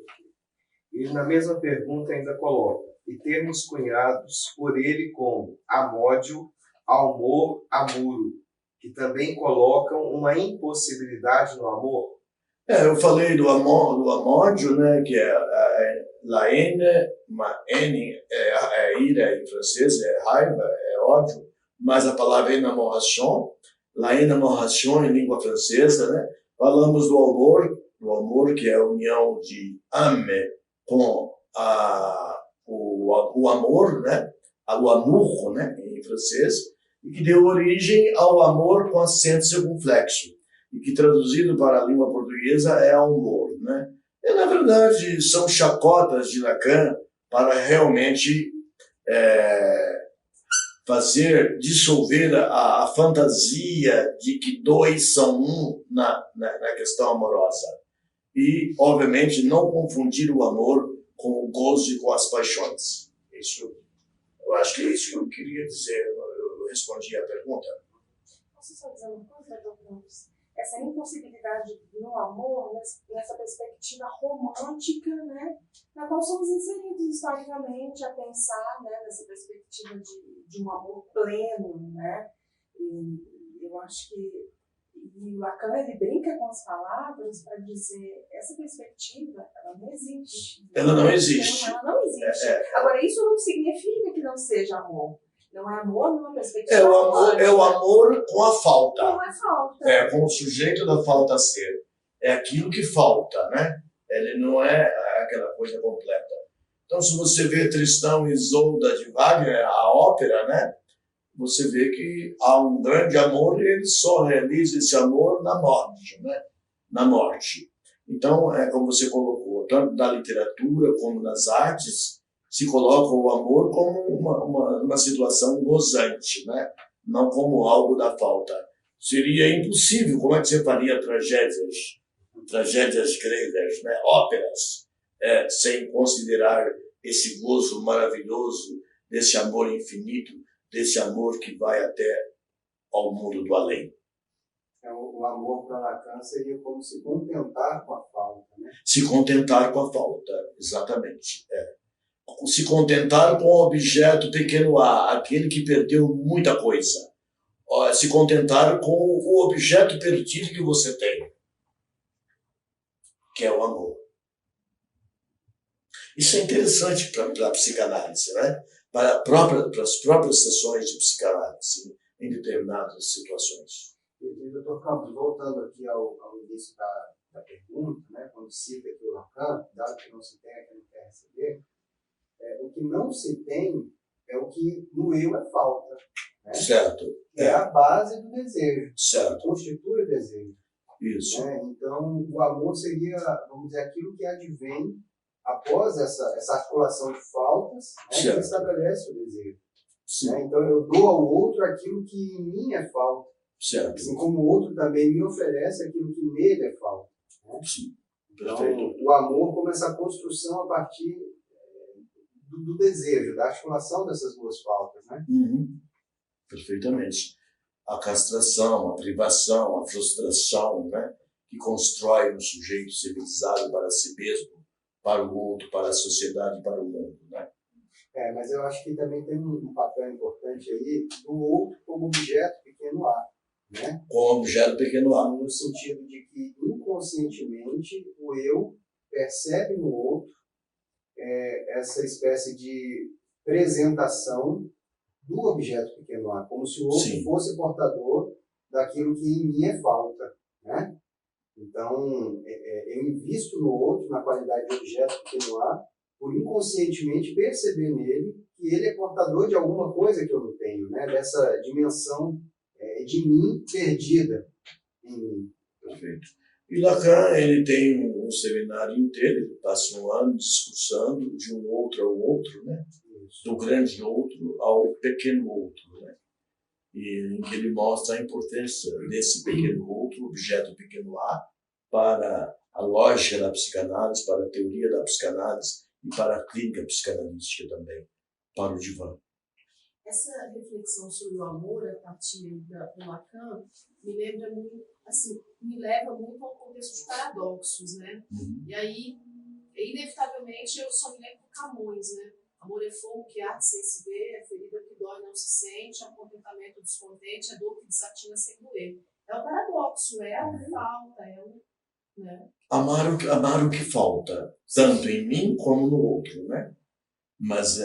E na mesma pergunta ainda coloca: e termos cunhados por ele como amódio, amor, amuro, que também colocam uma impossibilidade no amor? Eu falei do amódio, né, que é la haine, ira em francês, é raiva, é ódio, mas a palavra enamoration, la enamoration em língua francesa, né? Falamos do amor que é a união de âme com o amor, né? O amour, né, em francês, e que deu origem ao amor com acento circunflexo, e que traduzido para a língua portuguesa é amor, né? E, na verdade, são chacotas de Lacan para realmente fazer dissolver a fantasia de que dois são um na questão amorosa. E, obviamente, não confundir o amor com o gozo e com as paixões. Isso, eu acho que é isso que eu queria dizer. Eu respondi a pergunta. Posso só dizer uma coisa, doutor? Essa impossibilidade no amor, nessa perspectiva romântica, né, na qual somos inseridos historicamente a pensar, né, nessa perspectiva de um amor pleno, né, e eu acho que o Lacan, ele brinca com as palavras para dizer essa perspectiva, ela não existe. Ela não existe. Ela não existe. Agora, isso não significa que não seja amor. Não é amor numa perspectiva. É o amor com a falta. Com a falta. Com o sujeito da falta ser. É aquilo que falta, né? Ele não é aquela coisa completa. Então, se você vê Tristão e Isolda de Wagner, a ópera, né? Você vê que há um grande amor e ele só realiza esse amor na morte, né? Na morte. Então, como você colocou, tanto na literatura como nas artes, se coloca o amor como uma situação gozante, né? Não como algo da falta. Seria impossível, como é que você faria tragédias gregas, né? Óperas, sem considerar esse gozo maravilhoso desse amor infinito, desse amor que vai até ao mundo do além. O amor para Lacan seria como se contentar com a falta, né? Se contentar com a falta, exatamente. Se contentar com o objeto pequeno a, aquele que perdeu muita coisa. Se contentar com o objeto perdido que você tem, que é o amor. Isso é interessante para a psicanálise, né? Para as próprias sessões de psicanálise em determinadas situações. Doutor Campos, voltando aqui ao início da pergunta, né? Quando cita aqui o Lacan, dado que não se tem, que não quer receber, o que não se tem é o que no eu é falta. Né? Certo. É a base do desejo. Certo. Constitui o desejo. Isso. Né? Então, o amor seria, vamos dizer, aquilo que advém após essa articulação de faltas, né, que estabelece o desejo. Né? Então, eu dou ao outro aquilo que em mim é falta. Certo. Assim como o outro também me oferece aquilo que nele é falta. Né? Sim. Então, o amor como essa construção a partir do desejo, da articulação dessas duas faltas. Né? Perfeitamente. A castração, a privação, a frustração, né, que constrói um sujeito civilizado para si mesmo, para o outro, para a sociedade, para o mundo. Né? Mas eu acho que também tem um papel importante aí do outro como objeto pequeno a. Né? Como objeto pequeno a. No sentido de que, inconscientemente, o eu percebe no outro essa espécie de presentação do objeto pequeno a, como se o outro Sim. fosse portador daquilo que em mim é falta. Né? Então, eu invisto no outro, na qualidade de objeto pequeno a, por inconscientemente perceber nele que ele é portador de alguma coisa que eu não tenho, né? Dessa dimensão de mim perdida em mim. Perfeito. E Lacan, ele tem um seminário inteiro, ele passa um ano discursando de um outro ao outro, né? Do grande outro ao pequeno outro, né? E em que ele mostra a importância desse pequeno outro, objeto pequeno A, para a lógica da psicanálise, para a teoria da psicanálise e para a clínica psicanalística também, para o divã. Essa reflexão sobre o amor a partir do Lacan me lembra muito, assim, me leva muito ao contexto de paradoxos, né? E aí, inevitavelmente, eu só me lembro do Camões, né? Amor é fogo que arde sem se ver, é ferida que dói não se sente, é um contentamento descontente, é dor que desatina sem doer. É um paradoxo, é a falta, é um... Né? Amar o que falta, tanto em mim como no outro, né? Mas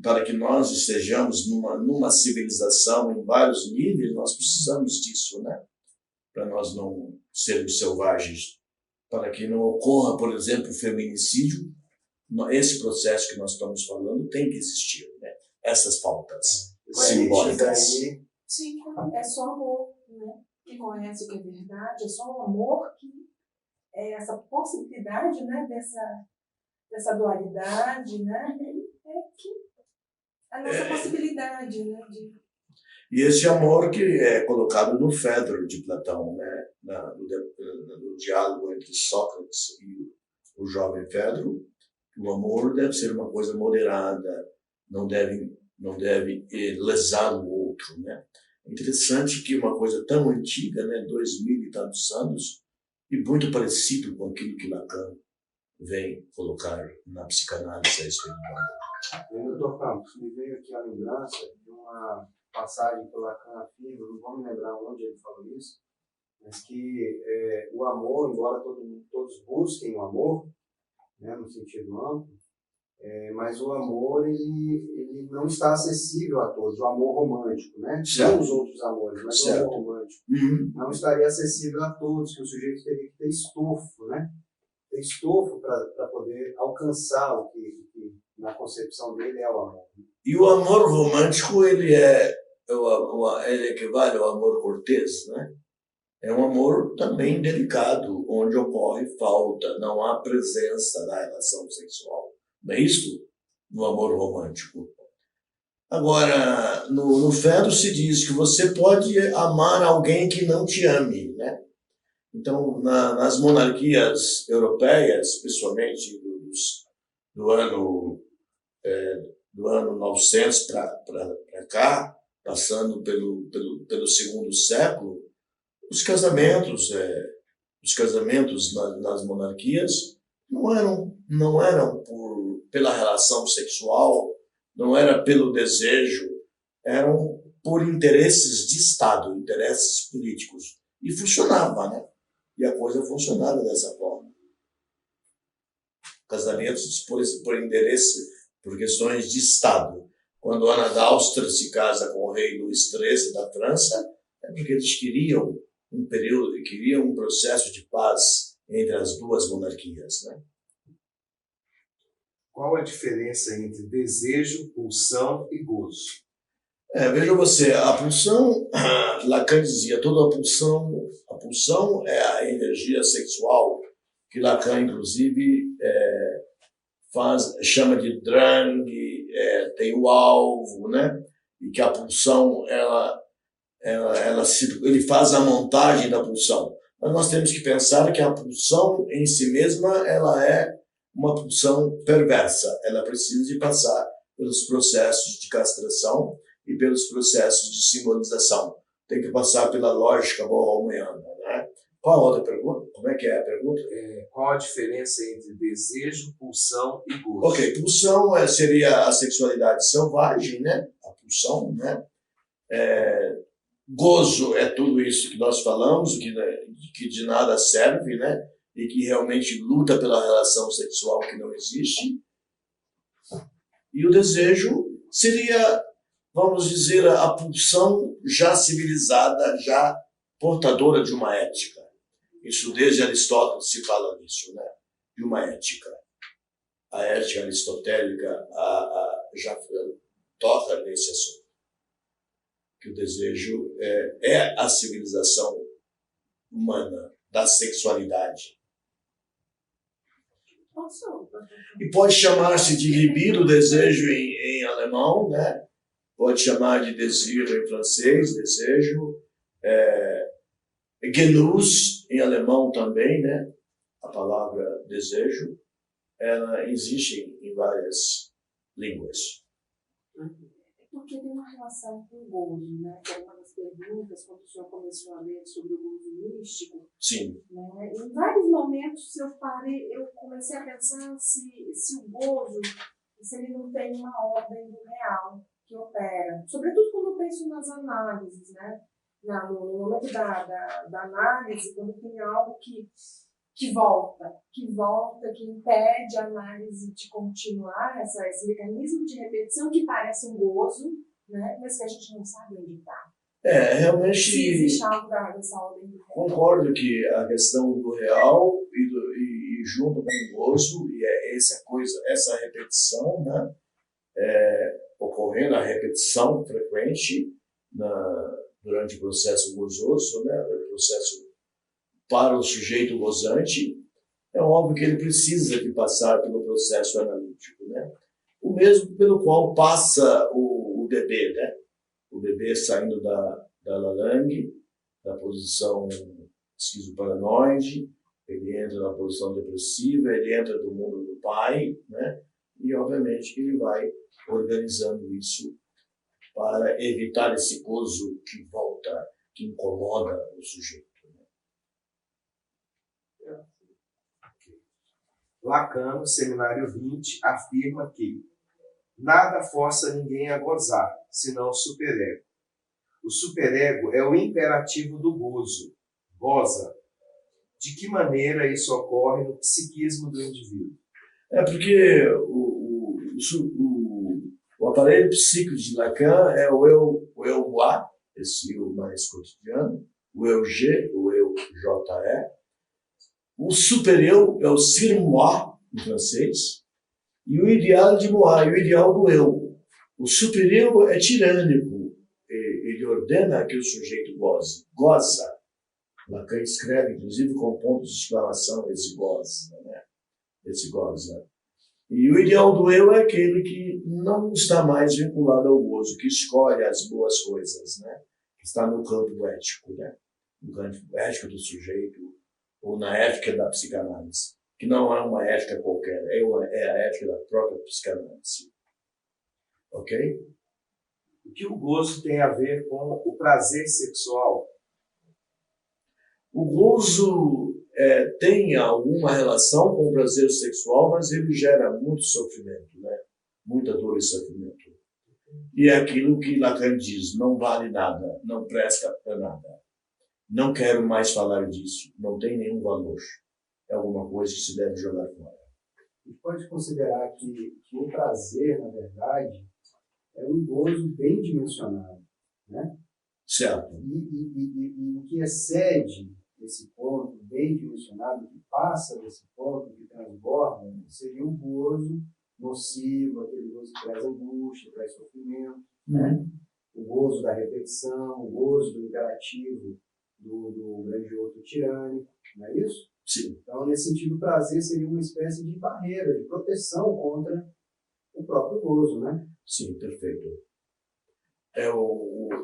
para que nós estejamos numa civilização em vários níveis, nós precisamos disso, né? Para nós não sermos selvagens, para que não ocorra, por exemplo, o feminicídio. Esse processo que nós estamos falando tem que existir, né? Essas faltas simbólicas. Sim, é só amor, né? Que conhece o que é verdade, é só o amor que é essa possibilidade, né? Dessa dualidade, né? É que a nossa possibilidade, né? E esse amor que é colocado no Fedro de Platão, né? No diálogo entre Sócrates e o jovem Fedro, o amor deve ser uma coisa moderada, não deve lesar o outro, né? É interessante que uma coisa tão antiga, né, 2000 e tantos anos, e muito parecido com aquilo que Lacan vem colocar na psicanálise a respeito do amor. Doutor Campos, me veio aqui a lembrança de uma passagem que o Lacan afirma, não vou me lembrar onde ele falou isso, mas que o amor, embora todos busquem o amor, né, no sentido amplo, mas o amor ele não está acessível a todos, o amor romântico, né? Não os outros amores, mas o amor romântico não estaria acessível a todos, que o sujeito teria que ter estofo, né? Ter estofo para poder alcançar o que na concepção dele é o amor. E o amor romântico, ele equivale ao amor cortês, né? É um amor também delicado, onde ocorre falta, não há presença da relação sexual. Não é isso? No amor romântico. Agora, no Fedro se diz que você pode amar alguém que não te ame, né? Então, nas monarquias europeias, principalmente do ano 900 para cá, passando pelo segundo século, os casamentos nas monarquias não eram pela relação sexual, não era pelo desejo, eram por interesses de Estado, interesses políticos. E funcionava, né? E a coisa funcionava dessa forma. Casamentos por interesse, por questões de Estado. Quando Ana d'Áustria se casa com o rei Luís XIII da França, é porque eles queriam um processo de paz entre as duas monarquias, né? Qual a diferença entre desejo, pulsão e gozo? Veja você, a pulsão, Lacan dizia, toda a pulsão é a energia sexual, que Lacan, inclusive, chama de drang, tem o alvo, né? E que a pulsão, ele faz a montagem da pulsão. Mas nós temos que pensar que a pulsão em si mesma, ela é uma pulsão perversa. Ela precisa de passar pelos processos de castração e pelos processos de simbolização. Tem que passar pela lógica borromiana, né? Qual a outra pergunta? Como é que é a pergunta? Qual a diferença entre desejo, pulsão e gozo? Ok, pulsão seria a sexualidade selvagem, né? A pulsão, né? Gozo é tudo isso que nós falamos, que de nada serve, né? E que realmente luta pela relação sexual que não existe. E o desejo seria, vamos dizer, a pulsão já civilizada, já portadora de uma ética. Isso desde Aristóteles se fala nisso, né? De uma ética. A ética aristotélica já toca nesse assunto. Que o desejo é a civilização humana da sexualidade. Posso? E pode chamar-se de libido, desejo em alemão, né? Pode chamar de désir em francês, desejo. Genuss em alemão também, né? A palavra desejo, ela existe em várias línguas. Porque tem uma relação com o gozo, né? Que é uma das perguntas, quando o senhor começou a ler sobre o gozo místico. Sim. Né? Em vários momentos eu comecei a pensar se o gozo, se ele não tem uma ordem do real que opera. Sobretudo quando eu penso nas análises, né? No momento da análise, quando tem algo que volta, que impede a análise de continuar, esse mecanismo de repetição que parece um gozo, né? Mas que a gente não sabe onde está. Realmente. Se existe algo dessa ordem do real. Concordo que a questão do real e junto com o gozo, e essa repetição, né? Ocorrendo a repetição frequente durante o processo gozoso, né? O processo para o sujeito gozante, é óbvio que ele precisa de passar pelo processo analítico, né? O mesmo pelo qual passa o bebê, né? O bebê saindo da Lalang, da posição esquizoparanoide, ele entra na posição depressiva, ele entra do mundo do pai, né? E obviamente ele vai organizando isso para evitar esse gozo que volta, que incomoda o sujeito. Lacan, no Seminário 20, afirma que nada força ninguém a gozar, senão o superego. O superego é o imperativo do gozo, goza. De que maneira isso ocorre no psiquismo do indivíduo? Porque o aparelho psíquico de Lacan é o eu-moi, esse eu mais cotidiano, o eu-G, o eu-JE. O super-eu é o sur-moi, em francês, e o ideal de moi, o ideal do eu. O super-eu é tirânico, ele ordena que o sujeito goze, goza. Lacan escreve, inclusive, com pontos de exclamação, esse goza, né? Esse goza. E o ideal do eu é aquele que não está mais vinculado ao gozo, que escolhe as boas coisas, né? Que está no campo ético, né? No campo ético do sujeito, ou na ética da psicanálise, que não é uma ética qualquer, é a ética da própria psicanálise. Ok? O que o gozo tem a ver com o prazer sexual? O gozo tem alguma relação com o prazer sexual, mas ele gera muito sofrimento, né? Muita dor e sofrimento. E é aquilo que Lacan diz, não vale nada, não presta para nada. Não quero mais falar disso, não tem nenhum valor. É alguma coisa que se deve jogar fora. A gente pode considerar que o prazer, na verdade, é um gozo bem dimensionado, né? Certo. E o que excede esse ponto bem dimensionado, que passa desse ponto, que transborda, seria um gozo nocivo, aquele gozo que traz angústia, traz sofrimento, né? O gozo da repetição, o gozo do imperativo, do grande outro tirânico, não é isso? Sim. Então, nesse sentido, o prazer seria uma espécie de barreira, de proteção contra o próprio gozo, né? Sim, perfeito.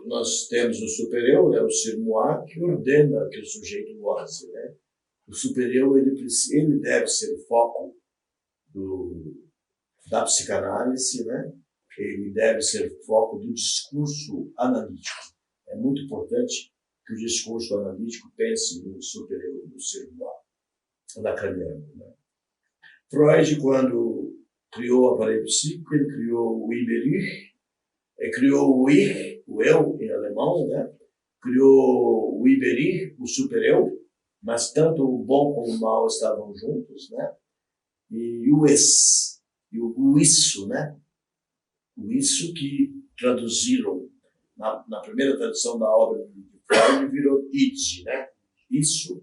Nós temos o super-eu, né, o sur-moi, que ordena que o sujeito goze, né? O super-eu, ele deve ser o foco da psicanálise, né? Ele deve ser o foco do discurso analítico. É muito importante que o discurso analítico pense no super-eu, no sur-moi, lacaniano, né? Freud, quando criou o aparelho psíquico, ele criou o Iberich, criou o Ich, o eu em alemão, né? Criou o Iberich, o super-eu, mas tanto o bom como o mal estavam juntos, né? E o es, e o isso, né? O isso que traduziram na primeira tradução da obra de Freud virou id, né? Isso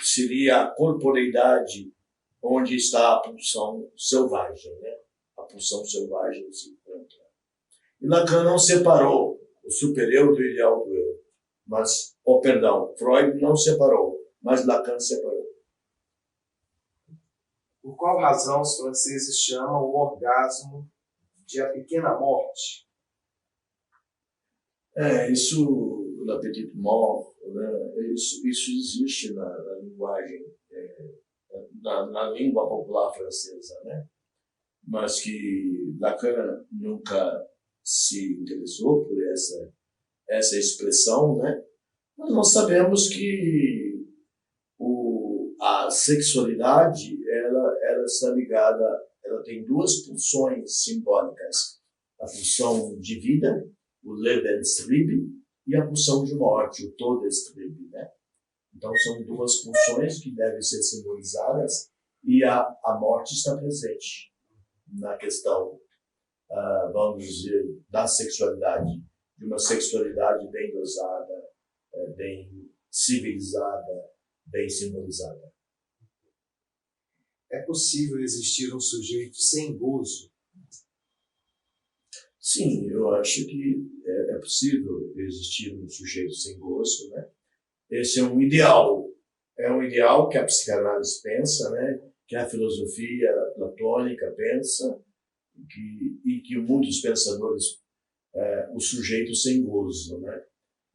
seria a corporeidade onde está a pulsão selvagem, né? A pulsão selvagem se encontra. E Lacan não separou o super-eu do ideal do eu. Freud não separou. mas Lacan separou. Por qual razão os franceses chamam o orgasmo de a pequena morte? Isso, la petite mort, né? Isso existe na linguagem, na língua popular francesa, né? Mas que Lacan nunca se interessou por essa expressão, né? Mas nós sabemos que a sexualidade ela está ligada, ela tem duas pulsões simbólicas: a pulsão de vida, o Lebenstrieb, e a pulsão de morte, o Todestrieb, né? Então são duas pulsões que devem ser simbolizadas, e a morte está presente na questão, vamos dizer, da sexualidade, de uma sexualidade bem dosada, bem civilizada, bem simbolizada. É possível existir um sujeito sem gozo? Sim, eu acho que é possível existir um sujeito sem gozo, né? Esse é um ideal que a psicanálise pensa, né? Que a filosofia platônica pensa, e que muitos pensadores, o sujeito sem gozo, né?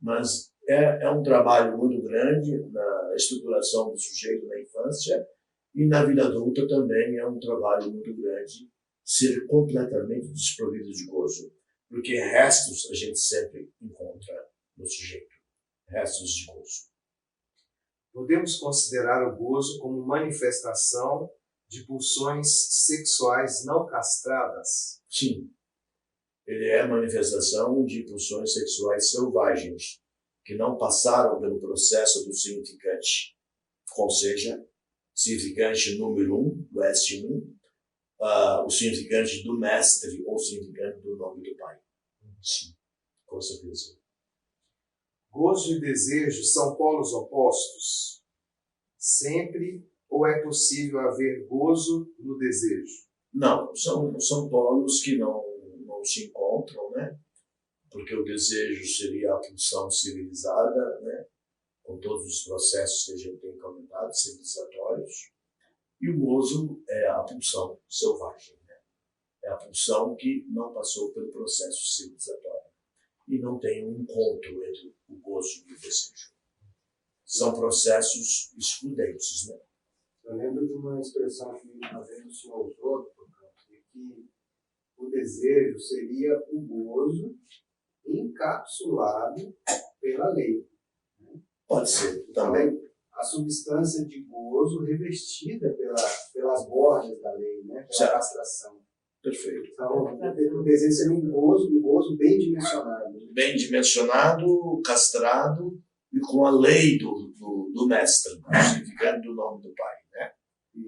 Mas é um trabalho muito grande na estruturação do sujeito na infância, e na vida adulta também é um trabalho muito grande ser completamente desprovido de gozo, porque restos a gente sempre encontra no sujeito, restos de gozo. Podemos considerar o gozo como manifestação de pulsões sexuais não castradas? Sim, ele é a manifestação de pulsões sexuais selvagens, que não passaram pelo processo do significante, ou seja, significante número 1, do S1, o significante do mestre ou significante do nome do pai. Sim, com certeza. Gozo e desejo são polos opostos? Sempre, ou é possível haver gozo no desejo? Não, são polos que não se encontram, né? Porque o desejo seria a pulsão civilizada, né? Com todos os processos que a gente tem comentado, civilizatórios, e o gozo é a pulsão selvagem, né? É a pulsão que não passou pelo processo civilizatório e não tem um encontro entre o gozo e o desejo. São processos excludentes, né? Eu lembro de uma expressão que uma vez o senhor usou, de que o desejo seria o gozo encapsulado pela lei. Pode ser, também. Então, a substância de gozo revestida pelas bordas da lei, né? Pela certo. castração. Perfeito. Então, o desejo seria um gozo bem dimensionado. Bem dimensionado, castrado e com a lei do mestre, significando do nome do pai, né?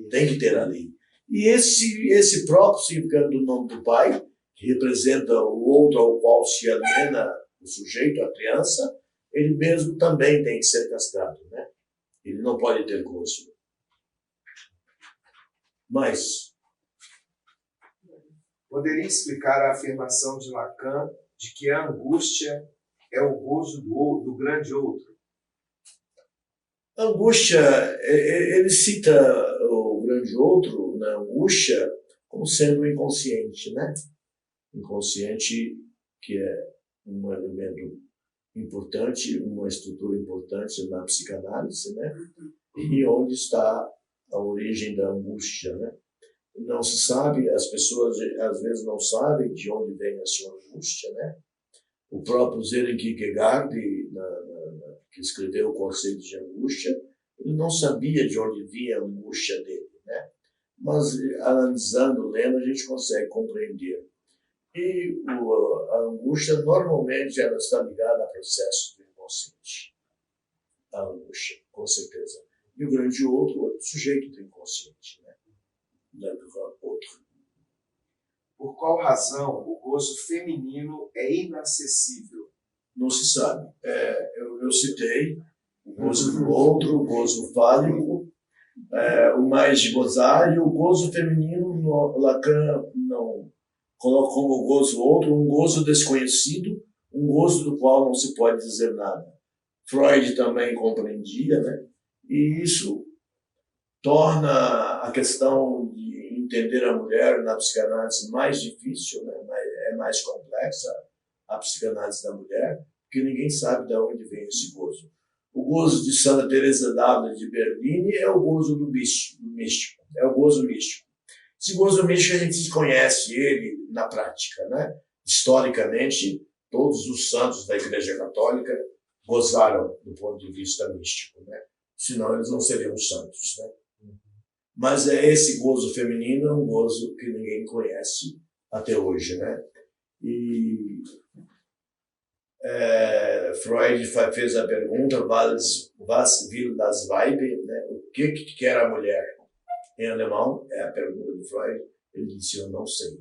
Tem que ter a lei. E esse próprio significado do nome do pai, que representa o outro ao qual se aliena o sujeito, a criança, ele mesmo também tem que ser castrado, né? Ele não pode ter gozo. Mas poderia explicar a afirmação de Lacan de que a angústia é o gozo do grande outro? A angústia, ele cita o grande outro na angústia como sendo o inconsciente, né? Inconsciente, que é um elemento importante, uma estrutura importante na psicanálise, né? E onde está a origem da angústia, né? Não se sabe, as pessoas às vezes não sabem de onde vem a sua angústia, né? O próprio Søren Kierkegaard, que escreveu o conceito de angústia, ele não sabia de onde vinha a angústia dele, né? Mas analisando, lendo, a gente consegue compreender. E a angústia, normalmente, ela está ligada a processos do inconsciente. A angústia, com certeza. E o grande outro é o sujeito do inconsciente, né? Outro. Por qual razão o gozo feminino é inacessível? Não se sabe. Eu citei o gozo do outro, o gozo fálico, o mais de gozar, e o gozo feminino, Lacan não coloca como gozo outro, um gozo desconhecido, um gozo do qual não se pode dizer nada. Freud também compreendia, né? E isso torna a questão de entender a mulher na psicanálise mais difícil, né? É mais complexa a psicanálise da mulher, porque ninguém sabe de onde vem esse gozo. O gozo de Santa Teresa d'Ávila de Berlim é o gozo do místico, é o gozo místico. Esse gozo místico a gente conhece ele na prática, né? Historicamente, todos os santos da Igreja Católica gozaram do ponto de vista místico, né? Senão eles não seriam santos, né? Mas esse gozo feminino é um gozo que ninguém conhece até hoje, né? E Freud fez a pergunta, was will das Weib, né? O que quer a mulher? Em alemão, é a pergunta de Freud, ele disse, eu não sei.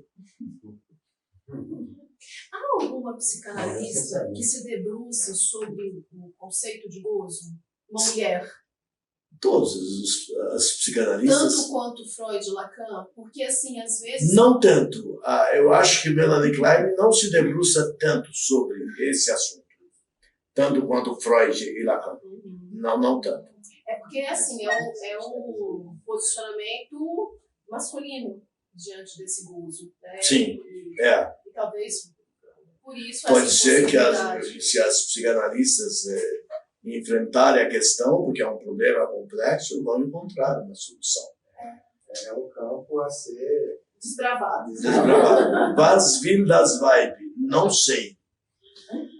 Há alguma psicanalista que se debruça sobre o conceito de gozo? Uma mulher? Todas as psicanalistas. Tanto quanto Freud e Lacan? Porque, assim, às vezes... Não tanto. Eu acho que Melanie Klein não se debruça tanto sobre esse assunto. Tanto quanto Freud e Lacan. Não tanto. É porque, assim, é um posicionamento masculino diante desse gozo. Né? Sim, E talvez, por isso... Pode ser que se as psicanalistas enfrentarem a questão, porque é um problema complexo, vão encontrar uma solução. É um campo a ser desbravado. Was will das Weib? Não sei.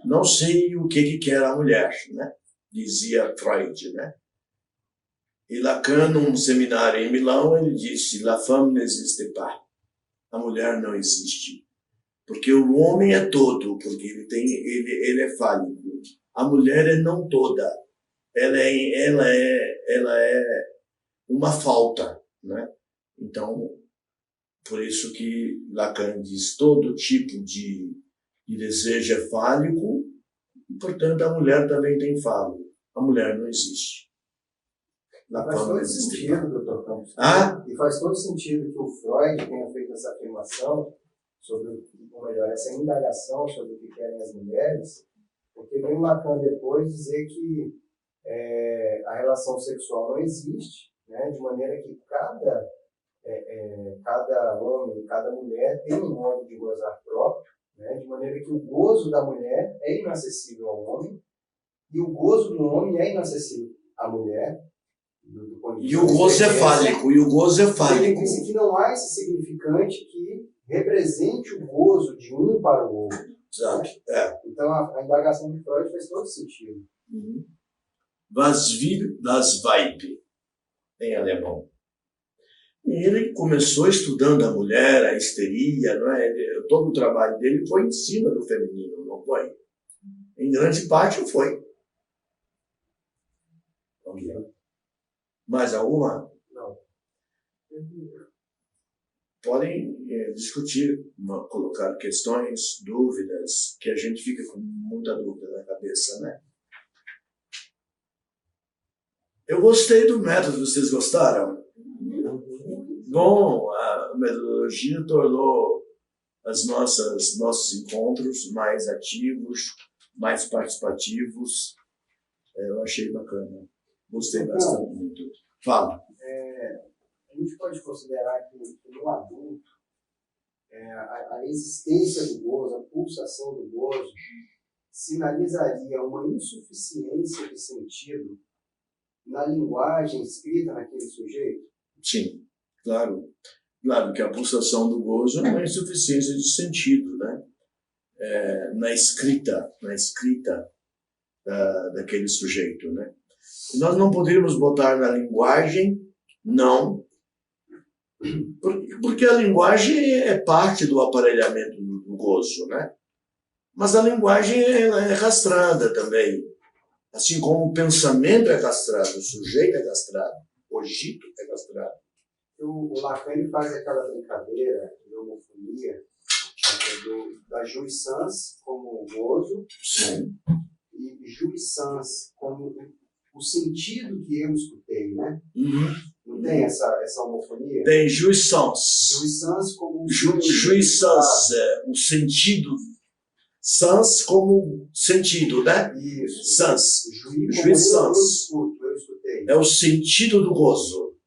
Não sei o que quer a mulher, né? Dizia Freud, né? E Lacan, num seminário em Milão, ele disse, la femme n'existe pas. A mulher não existe. Porque o homem é todo, porque ele é fálico. A mulher é não toda. Ela é uma falta, né? Então, por isso que Lacan diz todo tipo de desejo é fálico, e, portanto, a mulher também tem falo. A mulher não existe. Faz todo sentido, doutor Campos. E faz todo sentido que o Freud tenha feito essa afirmação sobre, ou melhor, essa indagação sobre o que querem as mulheres, porque vem Lacan depois dizer que a relação sexual não existe, né, de maneira que cada homem e cada mulher tem um modo de gozar próprio, né, de maneira que o gozo da mulher é inacessível ao homem e o gozo do homem é inacessível à mulher. E o gozo é fálico, Ele disse que não há esse significante que represente o gozo de um para o outro. Exato. Então a indagação de Freud faz todo sentido. Was will das Weib, em alemão. E ele começou estudando a mulher, a histeria, não é? Todo o trabalho dele foi em cima do feminino, não foi? Em grande parte foi. Mais alguma? Não. Podem discutir, colocar questões, dúvidas, que a gente fica com muita dúvida na cabeça, né? Eu gostei do método, vocês gostaram? Bom, a metodologia tornou nossos encontros mais ativos, mais participativos. Eu achei bacana. Gostei bastante muito. Fala. A gente pode considerar que no adulto a existência do gozo, a pulsação do gozo, sinalizaria uma insuficiência de sentido na linguagem escrita naquele sujeito? Sim, claro. Claro que a pulsação do gozo é uma insuficiência de sentido, né? Na escrita daquele sujeito, né? Nós não poderíamos botar na linguagem, não, porque a linguagem é parte do aparelhamento do gozo, né? Mas a linguagem ela é castrada também, assim como o pensamento é castrado, o sujeito é castrado, o cogito é castrado. O Lacan ele faz aquela brincadeira de homofonia da jouissance como gozo. Sim. E jouissance como o sentido que eu escutei, né? Não tem essa homofonia? Tem jouissance. Jouissance como jouissance, o sentido. Sans como sentido, né? Isso. Sans. Jouissance. Eu escutei. sei. É o sentido do gozo.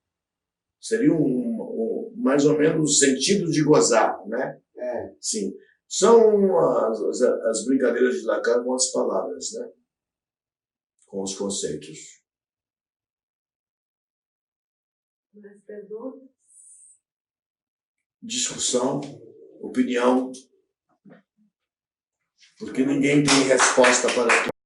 Seria mais ou menos o sentido de gozar, né? Sim. São as brincadeiras de Lacan com as palavras, né? Com os conceitos. Mais perguntas? Discussão, opinião, porque ninguém tem resposta para tudo.